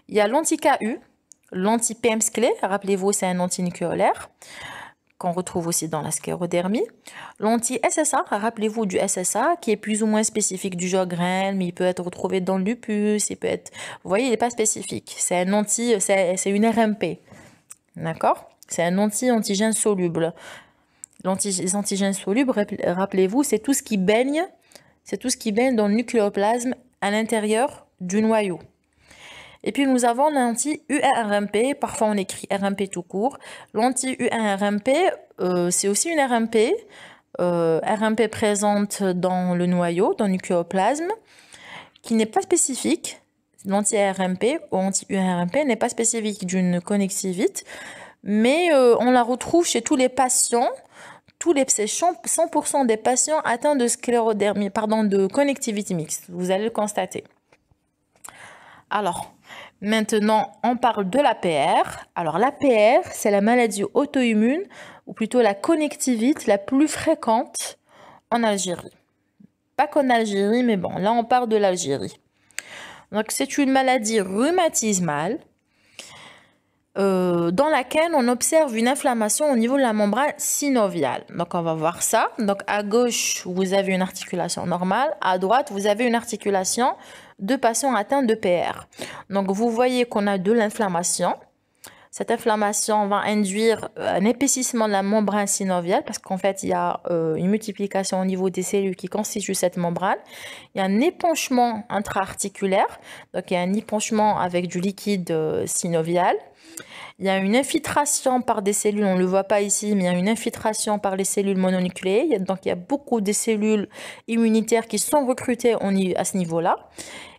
Il y a l'anti-KU, l'anti-PM-SCLE, rappelez-vous, c'est un antinucléolaire, qu'on retrouve aussi dans la sclérodermie. L'anti-SSA, rappelez-vous du SSA, qui est plus ou moins spécifique du Sjögren, mais il peut être retrouvé dans le lupus, il peut être... Vous voyez, il n'est pas spécifique. C'est une RMP. D'accord? C'est un antigène soluble. Les antigènes solubles, rappelez-vous, c'est tout ce qui baigne dans le nucléoplasme à l'intérieur du noyau. Et puis nous avons l'anti-URMP, parfois on écrit RMP tout court. L'anti-URMP, c'est aussi une RMP, RMP présente dans le noyau, dans le nucléoplasme, qui n'est pas spécifique. L'anti-RMP ou anti-URMP n'est pas spécifique d'une connexivite, mais on la retrouve chez tous les patients, 100% des patients atteints de sclérodermie, de connectivité mixte. Vous allez le constater. Alors, maintenant, on parle de l'APR. Alors, l'APR, c'est la maladie auto-immune, ou plutôt la connectivite la plus fréquente en Algérie. Pas qu'en Algérie, mais bon, là, on parle de l'Algérie. Donc, c'est une maladie rhumatismale dans laquelle on observe une inflammation au niveau de la membrane synoviale. Donc, on va voir ça. Donc, à gauche, vous avez une articulation normale. À droite, vous avez une articulation de patients atteints de PR. Donc, vous voyez qu'on a de l'inflammation. Cette inflammation va induire un épaississement de la membrane synoviale parce qu'en fait, il y a une multiplication au niveau des cellules qui constituent cette membrane. Il y a un épanchement intra-articulaire. Donc, il y a un épanchement avec du liquide synovial. Il y a une infiltration par des cellules, on ne le voit pas ici, mais il y a une infiltration par les cellules mononucléées. Donc, il y a beaucoup de cellules immunitaires qui sont recrutées à ce niveau-là.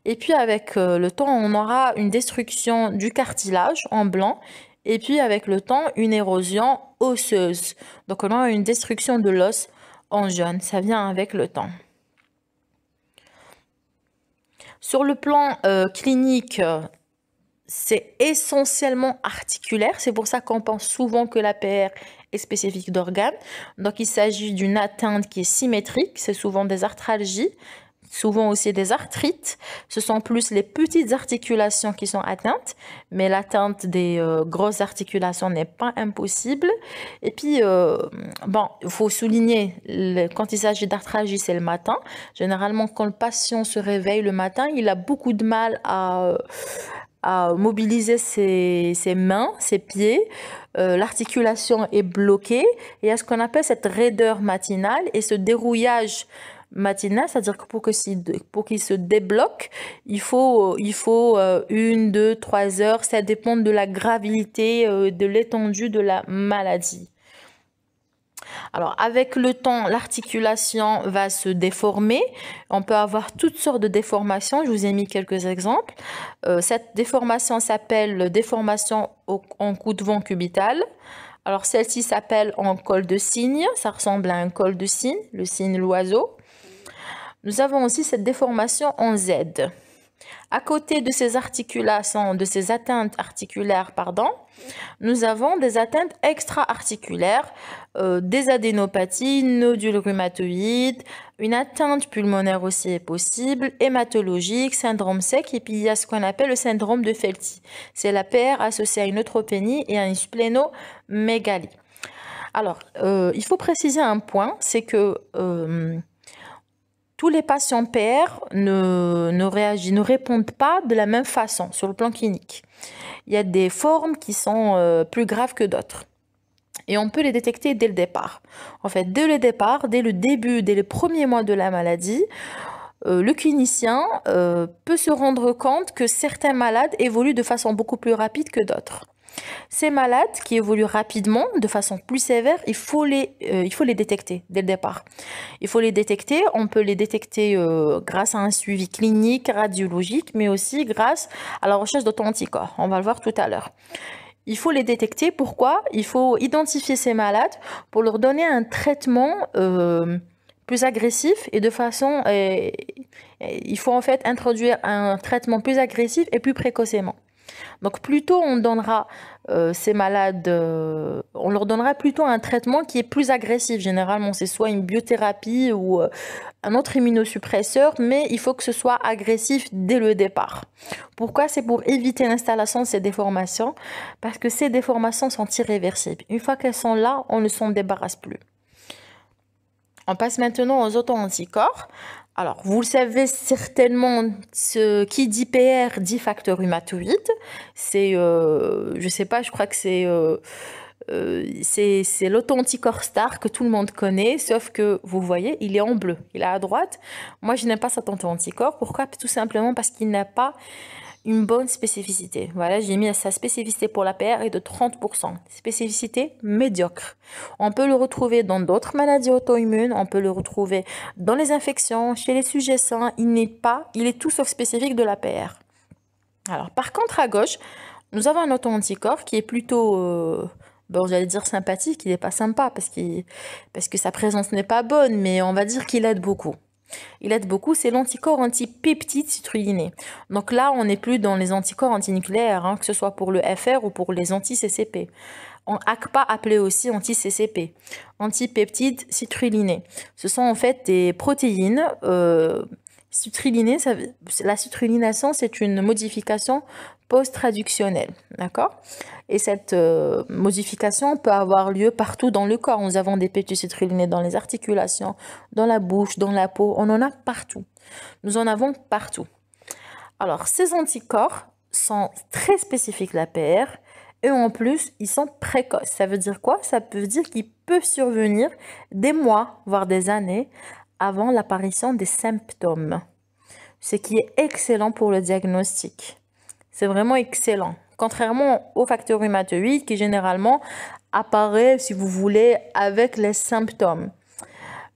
Et puis, avec le temps, on aura une destruction du cartilage en blanc. Et puis, avec le temps, une érosion osseuse. Donc, on aura une destruction de l'os en jaune. Ça vient avec le temps. Sur le plan clinique, c'est essentiellement articulaire. C'est pour ça qu'on pense souvent que l'APR est spécifique d'organes. Donc, il s'agit d'une atteinte qui est symétrique. C'est souvent des arthralgies, souvent aussi des arthrites. Ce sont plus les petites articulations qui sont atteintes, mais l'atteinte des grosses articulations n'est pas impossible. Et puis, il faut souligner, quand il s'agit d'arthralgie, c'est le matin. Généralement, quand le patient se réveille le matin, il a beaucoup de mal à mobiliser ses mains, ses pieds. L'articulation est bloquée. Et il y a ce qu'on appelle cette raideur matinale et ce dérouillage matinal, c'est-à-dire que pour qu'il se débloque, il faut 1, 2, 3 heures. Ça dépend de la gravité, de l'étendue de la maladie. Alors, avec le temps, l'articulation va se déformer. On peut avoir toutes sortes de déformations. Je vous ai mis quelques exemples. Cette déformation s'appelle déformation en coup de vent cubital. Alors, celle-ci s'appelle en col de cygne. Ça ressemble à un col de cygne, le cygne, l'oiseau. Nous avons aussi cette déformation en Z. À côté de ces articulations, de ces atteintes articulaires, nous avons des atteintes extra-articulaires, des adénopathies, nodules rhumatoïdes, une atteinte pulmonaire aussi est possible, hématologique, syndrome sec, et puis il y a ce qu'on appelle le syndrome de Felty. C'est la PR associée à une neutropénie et à une splénomégalie. Alors, il faut préciser un point, c'est que tous les patients PR ne répondent pas de la même façon sur le plan clinique. Il y a des formes qui sont plus graves que d'autres. Et on peut les détecter dès le départ. En fait, dès le départ, dès le début, dès les premiers mois de la maladie, le clinicien peut se rendre compte que certains malades évoluent de façon beaucoup plus rapide que d'autres. Ces malades qui évoluent rapidement, de façon plus sévère, il faut les détecter dès le départ. Il faut les détecter, on peut les détecter grâce à un suivi clinique, radiologique, mais aussi grâce à la recherche d'auto-anticorps. On va le voir tout à l'heure. Il faut les détecter. Pourquoi? Il faut identifier ces malades pour leur donner un traitement plus agressif et de façon... il faut en fait introduire un traitement plus agressif et plus précocement. Donc plutôt on donnera ces malades, on leur donnera plutôt un traitement qui est plus agressif. Généralement, c'est soit une biothérapie ou un autre immunosuppresseur, mais il faut que ce soit agressif dès le départ. Pourquoi? C'est pour éviter l'installation de ces déformations, parce que ces déformations sont irréversibles. Une fois qu'elles sont là, on ne s'en débarrasse plus. On passe maintenant aux auto-anticorps. Alors, vous le savez certainement, ce qui dit PR dit facteur rhumatoïde. C'est, je sais pas, je crois que c'est l'auto-anticorps star que tout le monde connaît, sauf que vous voyez, il est en bleu, il est à droite. Moi, je n'aime pas cet auto-anticorps. Pourquoi? Tout simplement parce qu'il n'a pas une bonne spécificité. Voilà, j'ai mis sa spécificité pour la PR est de 30%. Spécificité médiocre. On peut le retrouver dans d'autres maladies auto-immunes, on peut le retrouver dans les infections, chez les sujets sains. Il est tout sauf spécifique de la PR. Alors, par contre, à gauche, nous avons un auto-anticorps qui est plutôt, bon, j'allais dire sympathique, il n'est pas sympa parce que sa présence n'est pas bonne, mais on va dire qu'il aide beaucoup. Il aide beaucoup, c'est l'anticorps antipeptide citrulliné. Donc là, on n'est plus dans les anticorps antinucléaires, hein, que ce soit pour le FR ou pour les anti-CCP. En ACPA, appelé aussi anti-CCP, antipeptide citrulliné. Ce sont en fait des protéines citrullinées. La citrullination, c'est une modification post-traductionnelle, d'accord? Et cette modification peut avoir lieu partout dans le corps. Nous avons des peptides citrulinés dans les articulations, dans la bouche, dans la peau. On en a partout. Nous en avons partout. Alors, ces anticorps sont très spécifiques de la PR et en plus, ils sont précoces. Ça veut dire quoi? Ça veut dire qu'ils peuvent survenir des mois, voire des années, avant l'apparition des symptômes. Ce qui est excellent pour le diagnostic. C'est vraiment excellent. Contrairement au facteur rhumatoïde qui généralement apparaît, si vous voulez, avec les symptômes.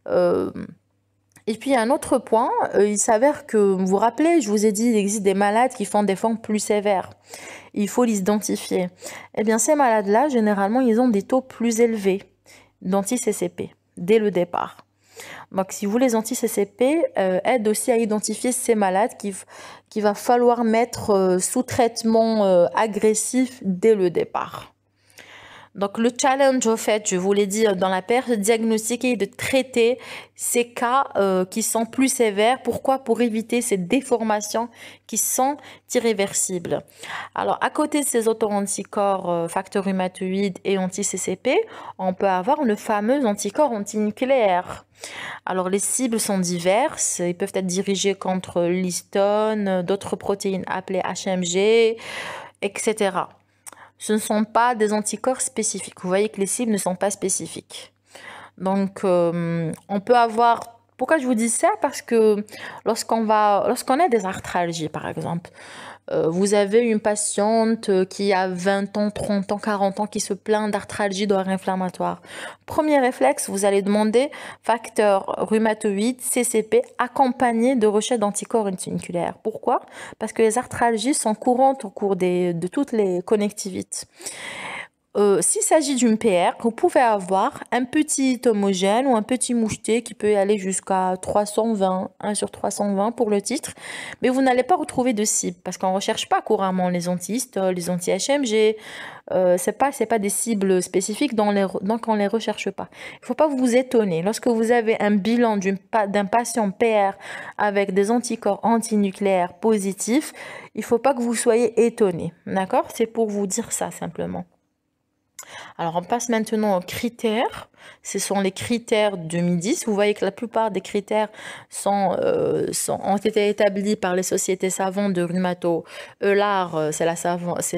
Et puis un autre point, il s'avère que, vous vous rappelez, je vous ai dit, il existe des malades qui font des formes plus sévères. Il faut les identifier. Eh bien, ces malades-là, généralement, ils ont des taux plus élevés d'anti-CCP dès le départ. Donc, si vous les anti-CCP aident aussi à identifier ces malades qu'il va falloir mettre sous traitement agressif dès le départ. Donc, le challenge, au fait, je vous l'ai dit dans la PR, de diagnostiquer et de traiter ces cas qui sont plus sévères. Pourquoi? Pour éviter ces déformations qui sont irréversibles. Alors, à côté de ces auto-anticorps facteurs rhumatoïdes et anti-CCP, on peut avoir le fameux anticorps antinucléaire. Alors, les cibles sont diverses. Ils peuvent être dirigés contre l'histone, d'autres protéines appelées HMG, etc. Ce ne sont pas des anticorps spécifiques. Vous voyez que les cibles ne sont pas spécifiques. Donc, on peut avoir... Pourquoi je vous dis ça? Parce que lorsqu'on a des arthralgies, par exemple, vous avez une patiente qui a 20 ans, 30 ans, 40 ans qui se plaint d'arthralgie d'ordre inflammatoire. Premier réflexe, vous allez demander facteur rhumatoïde, CCP, accompagné de recherche d'anticorps antinucléaires. Pourquoi? Parce que les arthralgies sont courantes au cours de toutes les connectivites. S'il s'agit d'une PR, vous pouvez avoir un petit homogène ou un petit moucheté qui peut aller jusqu'à 320, 1 sur 320 pour le titre, mais vous n'allez pas retrouver de cible parce qu'on ne recherche pas couramment les anti-histol, les anti-HMG. C'est pas des cibles spécifiques, donc on ne les recherche pas. Il ne faut pas vous étonner. Lorsque vous avez un bilan d'un patient PR avec des anticorps antinucléaires positifs, il ne faut pas que vous soyez étonné. D'accord? C'est pour vous dire ça simplement. Alors, on passe maintenant aux critères. Ce sont les critères 2010. Vous voyez que la plupart des critères ont été établis par les sociétés savantes de rhumato. ELAR, c'est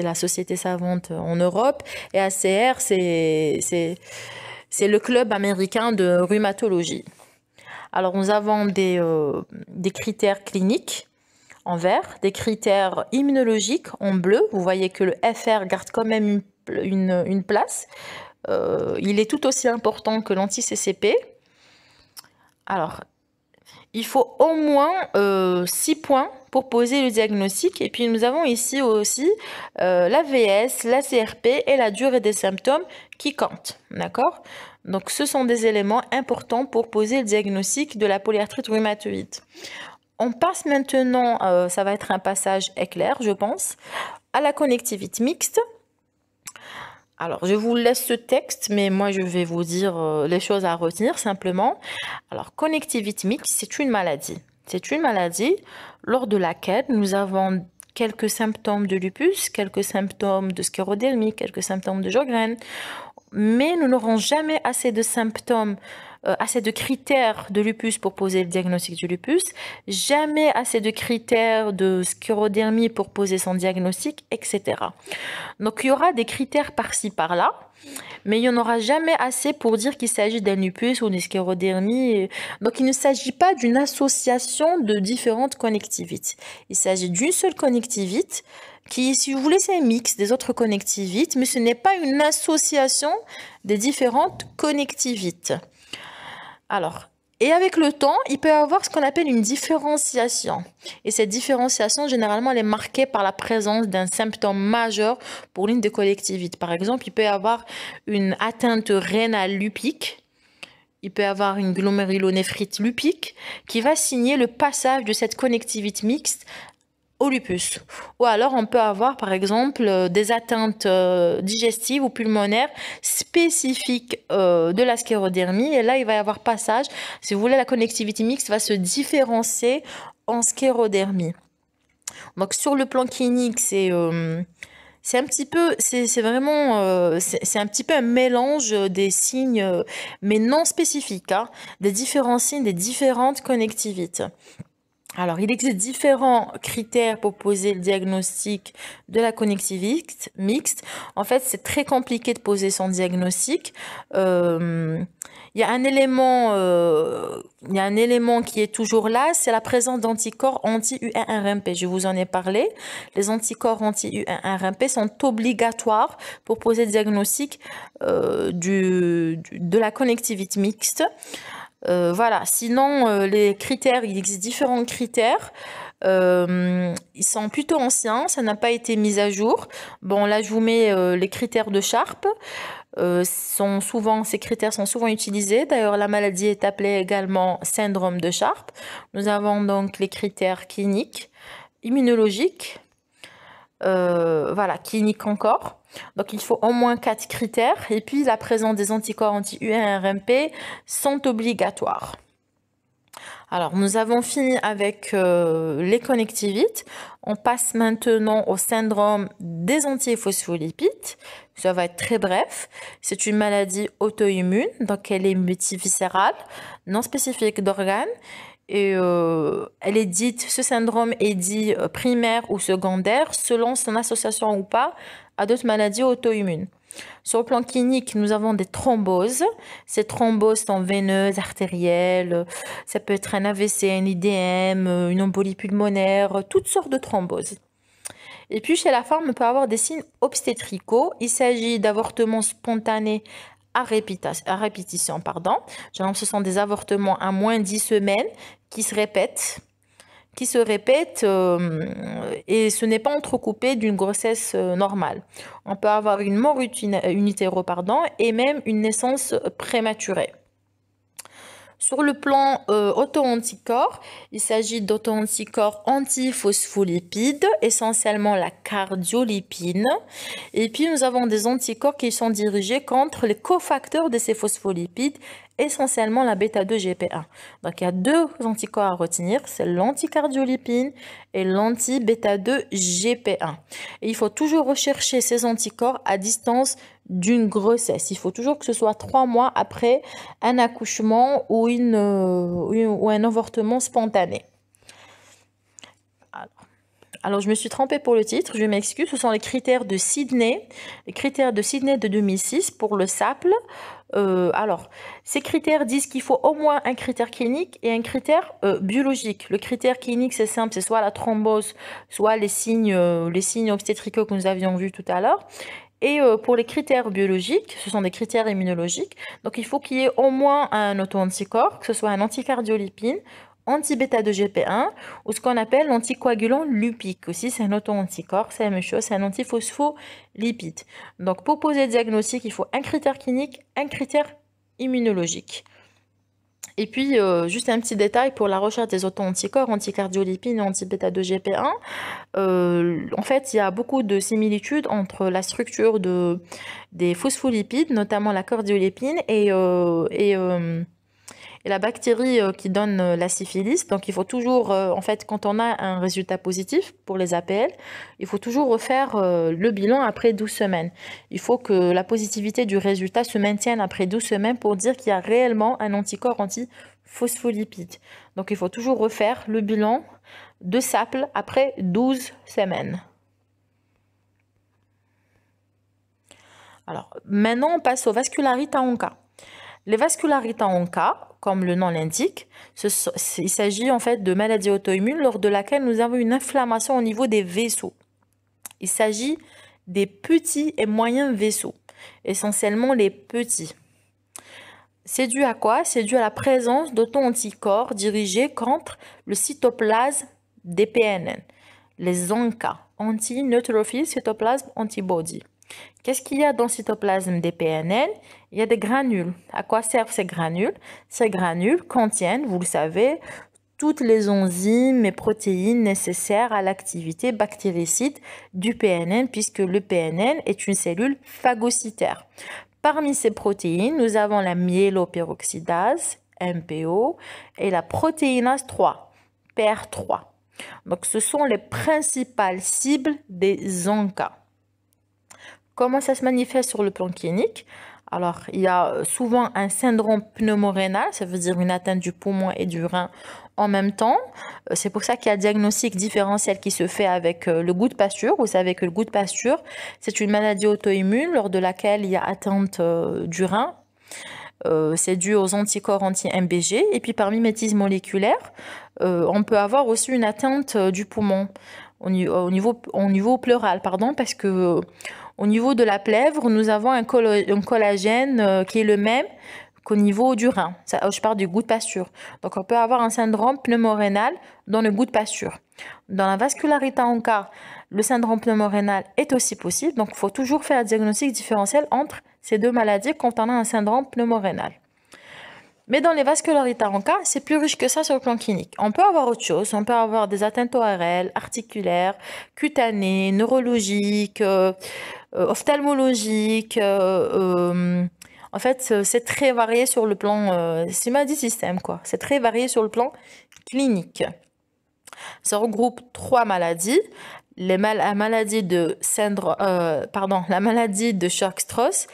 la société savante en Europe. Et ACR, c'est le club américain de rhumatologie. Alors, nous avons des critères cliniques en vert, des critères immunologiques en bleu. Vous voyez que le FR garde quand même une place. Il est tout aussi important que l'anti-CCP. Alors, il faut au moins 6 points pour poser le diagnostic. Et puis, nous avons ici aussi l'AVS, la CRP et la durée des symptômes qui comptent. D'accord? Donc, ce sont des éléments importants pour poser le diagnostic de la polyarthrite rhumatoïde. On passe maintenant, ça va être un passage éclair, je pense. à la connectivité mixte. Alors, je vous laisse ce texte, mais moi, je vais vous dire les choses à retenir simplement. Alors, connectivité mixte, c'est une maladie. C'est une maladie lors de laquelle nous avons quelques symptômes de lupus, quelques symptômes de sclérodermie, quelques symptômes de Sjögren, mais nous n'aurons jamais assez de symptômes, assez de critères de lupus pour poser le diagnostic du lupus, jamais assez de critères de sclérodermie pour poser son diagnostic, etc. Donc il y aura des critères par-ci par-là, mais il n'y en aura jamais assez pour dire qu'il s'agit d'un lupus ou d'une sclérodermie. Donc il ne s'agit pas d'une association de différentes connectivites. Il s'agit d'une seule connectivite qui, si vous voulez, c'est un mix des autres connectivites, mais ce n'est pas une association des différentes connectivites. Alors, et avec le temps, il peut y avoir ce qu'on appelle une différenciation. Et cette différenciation, généralement, elle est marquée par la présence d'un symptôme majeur pour l'une des connectivites. Par exemple, il peut y avoir une atteinte rénale lupique. Il peut y avoir une glomérulonéphrite lupique qui va signer le passage de cette connectivité mixte au lupus. Ou alors on peut avoir par exemple des atteintes digestives ou pulmonaires spécifiques de la sclérodermie, et là il va y avoir passage, si vous voulez, la connectivité mixte va se différencier en sclérodermie. Donc sur le plan clinique, c'est un petit peu, c'est vraiment, c'est un petit peu un mélange des signes, mais non spécifiques, hein, des différents signes des différentes connectivites. Alors, il existe différents critères pour poser le diagnostic de la connectivité mixte. En fait, c'est très compliqué de poser son diagnostic. Il y a un élément qui est toujours là, c'est la présence d'anticorps anti-U1-RMP. Je vous en ai parlé. Les anticorps anti-U1-RMP sont obligatoires pour poser le diagnostic de la connectivité mixte. Voilà, sinon les critères, il existe différents critères. Ils sont plutôt anciens, ça n'a pas été mis à jour. Bon, là je vous mets les critères de Sharp. Ces critères sont souvent utilisés. D'ailleurs, la maladie est appelée également syndrome de Sharp. Nous avons donc les critères cliniques, immunologiques, voilà, clinique encore. Donc il faut au moins 4 critères, et puis la présence des anticorps anti-U1-RMP sont obligatoires. Alors nous avons fini avec les connectivites. On passe maintenant au syndrome des antiphospholipides. Ça va être très bref. C'est une maladie auto-immune, donc elle est multiviscérale, non spécifique d'organes. Et ce syndrome est dit primaire ou secondaire selon son association ou pas à d'autres maladies auto-immunes. Sur le plan clinique, nous avons des thromboses. Ces thromboses sont veineuses, artérielles, ça peut être un AVC, un IDM, une embolie pulmonaire, toutes sortes de thromboses. Et puis chez la femme, on peut avoir des signes obstétricaux. Il s'agit d'avortements spontanés à répétition. Genre, ce sont des avortements à moins de 10 semaines qui se répètent. Et ce n'est pas entrecoupé d'une grossesse normale. On peut avoir une mort in utero, et même une naissance prématurée. Sur le plan auto-anticorps, il s'agit d'auto-anticorps antiphospholipides, essentiellement la cardiolipine. Et puis nous avons des anticorps qui sont dirigés contre les cofacteurs de ces phospholipides, essentiellement la bêta-2-GP1. Donc il y a deux anticorps à retenir, c'est l'anticardiolipine et l'anti-bêta-2-GP1. Et il faut toujours rechercher ces anticorps à distance d'une grossesse. Il faut toujours que ce soit 3 mois après un accouchement ou un avortement spontané. Alors, je me suis trompée pour le titre, je m'excuse. Ce sont les critères de Sydney de 2006 pour le SAPL. Alors, ces critères disent qu'il faut au moins un critère clinique et un critère biologique. Le critère clinique, c'est simple, c'est soit la thrombose, soit les signes obstétricaux que nous avions vus tout à l'heure. Et pour les critères biologiques, ce sont des critères immunologiques. Donc, il faut qu'il y ait au moins un auto-anticorps, que ce soit un anticardiolipine, anti-bêta-2-GP1 ou ce qu'on appelle l'anticoagulant lupique. Aussi, c'est un auto-anticorps, c'est la même chose, c'est un antiphospholipide. Donc, pour poser le diagnostic, il faut un critère clinique, un critère immunologique. Et puis, juste un petit détail pour la recherche des auto-anticorps, anticardiolipine et anti-bêta-2-GP1. En fait, il y a beaucoup de similitudes entre la structure des phospholipides, notamment la cardiolipine, et la bactérie qui donne la syphilis. Donc, il faut toujours, en fait, quand on a un résultat positif pour les APL, il faut toujours refaire le bilan après 12 semaines. Il faut que la positivité du résultat se maintienne après 12 semaines pour dire qu'il y a réellement un anticorps anti-phospholipide. Donc, il faut toujours refaire le bilan de SAPL après 12 semaines. Alors, maintenant, on passe aux vascularites en cas. Les vascularites en cas, comme le nom l'indique, il s'agit en fait de maladies auto-immunes lors de laquelle nous avons une inflammation au niveau des vaisseaux. Il s'agit des petits et moyens vaisseaux, essentiellement les petits. C'est dû à quoi? C'est dû à la présence d'auto-anticorps dirigés contre le cytoplasme des PNN, les ANCA, anti-neutrophil cytoplasm antibody. Qu'est-ce qu'il y a dans le cytoplasme des PNN? Il y a des granules. À quoi servent ces granules? Ces granules contiennent, vous le savez, toutes les enzymes et protéines nécessaires à l'activité bactéricide du PNN, puisque le PNN est une cellule phagocytaire. Parmi ces protéines, nous avons la myéloperoxydase, MPO, et la protéinase 3, PR3. Donc, ce sont les principales cibles des ANCA. Comment ça se manifeste sur le plan clinique? Alors, il y a souvent un syndrome pneumorénal, ça veut dire une atteinte du poumon et du rein en même temps. C'est pour ça qu'il y a un diagnostic différentiel qui se fait avec le goût de pasture. Vous savez que le goût de pasture, c'est une maladie auto-immune lors de laquelle il y a atteinte du rein. C'est dû aux anticorps anti-MBG. Et puis, par mimétisme moléculaire, on peut avoir aussi une atteinte du poumon au niveau pleural, pardon, parce que au niveau de la plèvre, nous avons un collagène qui est le même qu'au niveau du rein. Je parle du goût de pasture. Donc, on peut avoir un syndrome pneumorénal dans le goût de pasture. Dans la vascularité en cas, le syndrome pneumorénal est aussi possible. Donc, il faut toujours faire un diagnostic différentiel entre ces deux maladies quand on a un syndrome pneumorénal. Mais dans les vascularites en cas, c'est plus riche que ça sur le plan clinique. On peut avoir autre chose. On peut avoir des atteintes ORL, articulaires, cutanées, neurologiques, ophtalmologiques. En fait, c'est très varié sur le plan... c'est maladie système, quoi. C'est très varié sur le plan clinique. Ça regroupe 3 maladies. La maladie de Church-Strauss,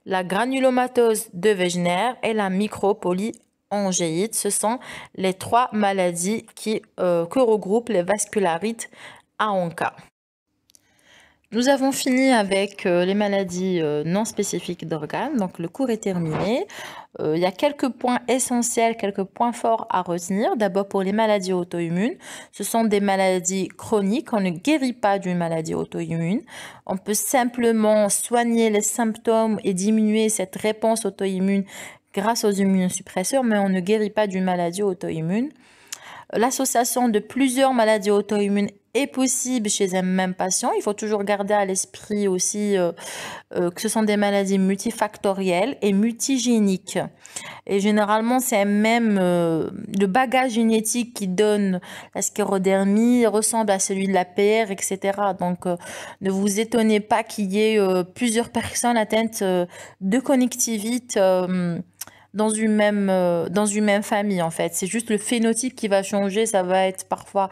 la granulomatose de Wegener et la micropolyangéite. Ce sont les 3 maladies que regroupent les vascularites à ANCA. Nous avons fini avec les maladies non spécifiques d'organes, donc le cours est terminé. Il y a quelques points essentiels, quelques points forts à retenir. D'abord pour les maladies auto-immunes, ce sont des maladies chroniques, on ne guérit pas d'une maladie auto-immune. On peut simplement soigner les symptômes et diminuer cette réponse auto-immune grâce aux immunosuppresseurs, mais on ne guérit pas d'une maladie auto-immune. L'association de plusieurs maladies auto-immunes est possible chez un même patient. Il faut toujours garder à l'esprit aussi que ce sont des maladies multifactorielles et multigéniques. Et généralement, c'est même le bagage génétique qui donne la sclérodermie ressemble à celui de la PR, etc. Donc, ne vous étonnez pas qu'il y ait plusieurs personnes atteintes de conjonctivite dans une même famille, en fait. C'est juste le phénotype qui va changer. Ça va être parfois...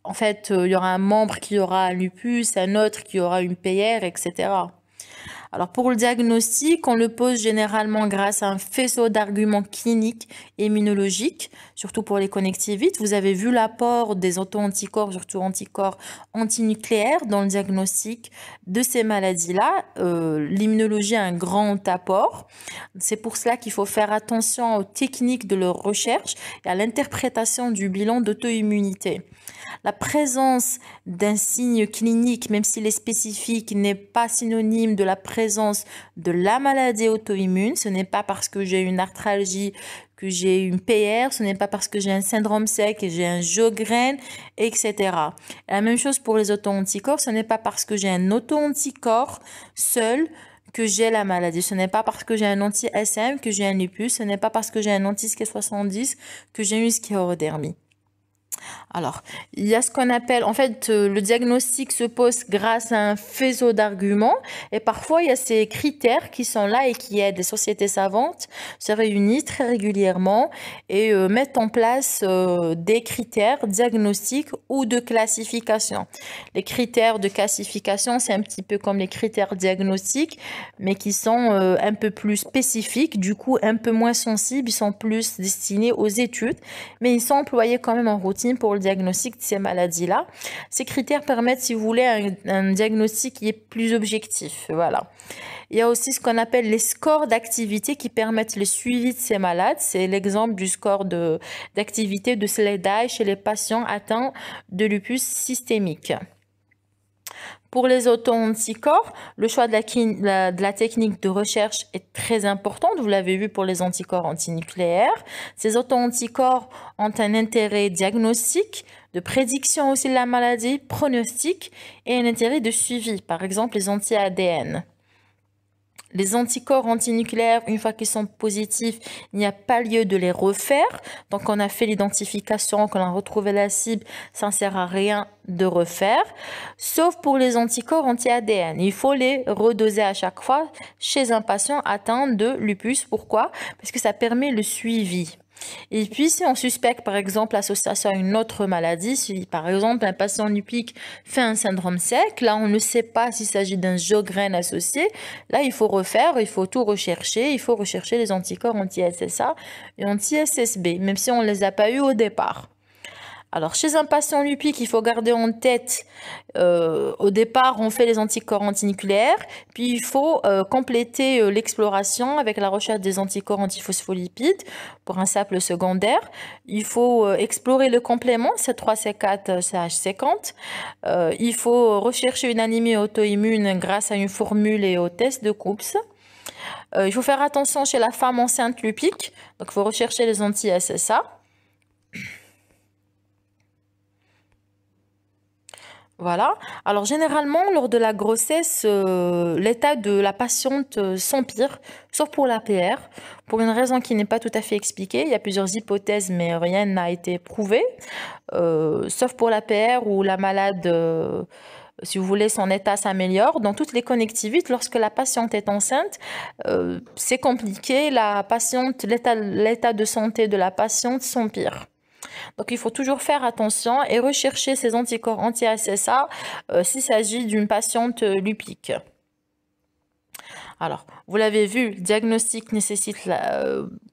En fait, il y aura un membre qui aura un lupus, un autre qui aura une PR, etc. Alors, pour le diagnostic, on le pose généralement grâce à un faisceau d'arguments cliniques et immunologiques, surtout pour les conjonctivites. Vous avez vu l'apport des auto-anticorps, surtout anticorps antinucléaires, dans le diagnostic de ces maladies-là. L'immunologie a un grand apport. C'est pour cela qu'il faut faire attention aux techniques de leur recherche et à l'interprétation du bilan d'auto-immunité. La présence d'un signe clinique, même s'il est spécifique, n'est pas synonyme de la présence de la maladie auto-immune. Ce n'est pas parce que j'ai une arthralgie que j'ai une PR, ce n'est pas parce que j'ai un syndrome sec et j'ai un Sjögren, etc. La même chose pour les auto-anticorps, ce n'est pas parce que j'ai un auto-anticorps seul que j'ai la maladie. Ce n'est pas parce que j'ai un anti-SM que j'ai un lupus. Ce n'est pas parce que j'ai un anti-SK70 que j'ai une sclérodermie. Alors, il y a ce qu'on appelle, en fait, le diagnostic se pose grâce à un faisceau d'arguments et parfois il y a ces critères qui sont là et qui aident les sociétés savantes se réunissent très régulièrement et mettent en place des critères diagnostiques ou de classification. Les critères de classification, c'est un petit peu comme les critères diagnostiques, mais qui sont un peu plus spécifiques, du coup un peu moins sensibles, ils sont plus destinés aux études, mais ils sont employés quand même en routine pour le diagnostic de ces maladies-là. Ces critères permettent, si vous voulez, un diagnostic qui est plus objectif. Voilà. Il y a aussi ce qu'on appelle les scores d'activité qui permettent le suivi de ces malades. C'est l'exemple du score d'activité de SLEDAI chez les patients atteints de lupus systémique. Pour les auto-anticorps, le choix de la technique de recherche est très important. Vous l'avez vu pour les anticorps antinucléaires. Ces auto-anticorps ont un intérêt diagnostique, de prédiction aussi de la maladie, pronostic et un intérêt de suivi. Par exemple, les anti-ADN. Les anticorps antinucléaires, une fois qu'ils sont positifs, il n'y a pas lieu de les refaire. Donc, on a fait l'identification, qu'on a retrouvé la cible, ça ne sert à rien de refaire. Sauf pour les anticorps anti-ADN. Il faut les redoser à chaque fois chez un patient atteint de lupus. Pourquoi? Parce que ça permet le suivi. Et puis, si on suspecte, par exemple, l'association à une autre maladie, si par exemple un patient lupique fait un syndrome sec, là, on ne sait pas s'il s'agit d'un Sjögren associé. Là, il faut refaire, il faut tout rechercher. Il faut rechercher les anticorps anti-SSA et anti-SSB, même si on ne les a pas eus au départ. Alors, chez un patient lupique, il faut garder en tête, au départ, on fait les anticorps antinucléaires, puis il faut compléter l'exploration avec la recherche des anticorps antiphospholipides pour un simple secondaire. Il faut explorer le complément, C3C4, CH50. Il faut rechercher une anémie auto-immune grâce à une formule et au test de Coops. Il faut faire attention chez la femme enceinte lupique, donc il faut rechercher les anti-SSA. Voilà. Alors généralement, lors de la grossesse, l'état de la patiente s'empire, sauf pour l'APR, pour une raison qui n'est pas tout à fait expliquée. Il y a plusieurs hypothèses, mais rien n'a été prouvé. Sauf pour l'APR où la malade, si vous voulez, son état s'améliore. Dans toutes les connectivites, lorsque la patiente est enceinte, c'est compliqué. L'état de santé de la patiente s'empire. Donc, il faut toujours faire attention et rechercher ces anticorps anti-SSA s'il s'agit d'une patiente lupique. Alors, vous l'avez vu, le diagnostic nécessite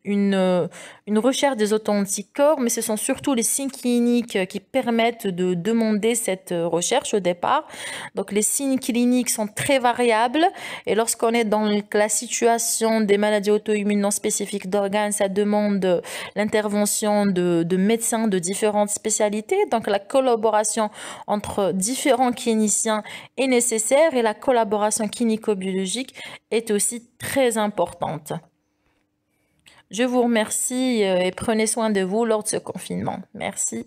une recherche des auto-anticorps, mais ce sont surtout les signes cliniques qui permettent de demander cette recherche au départ. Donc, les signes cliniques sont très variables et lorsqu'on est dans la situation des maladies auto-immunes non spécifiques d'organes, ça demande l'intervention de médecins de différentes spécialités. Donc, la collaboration entre différents cliniciens est nécessaire et la collaboration clinico-biologique est aussi très importante. Je vous remercie et prenez soin de vous lors de ce confinement. Merci.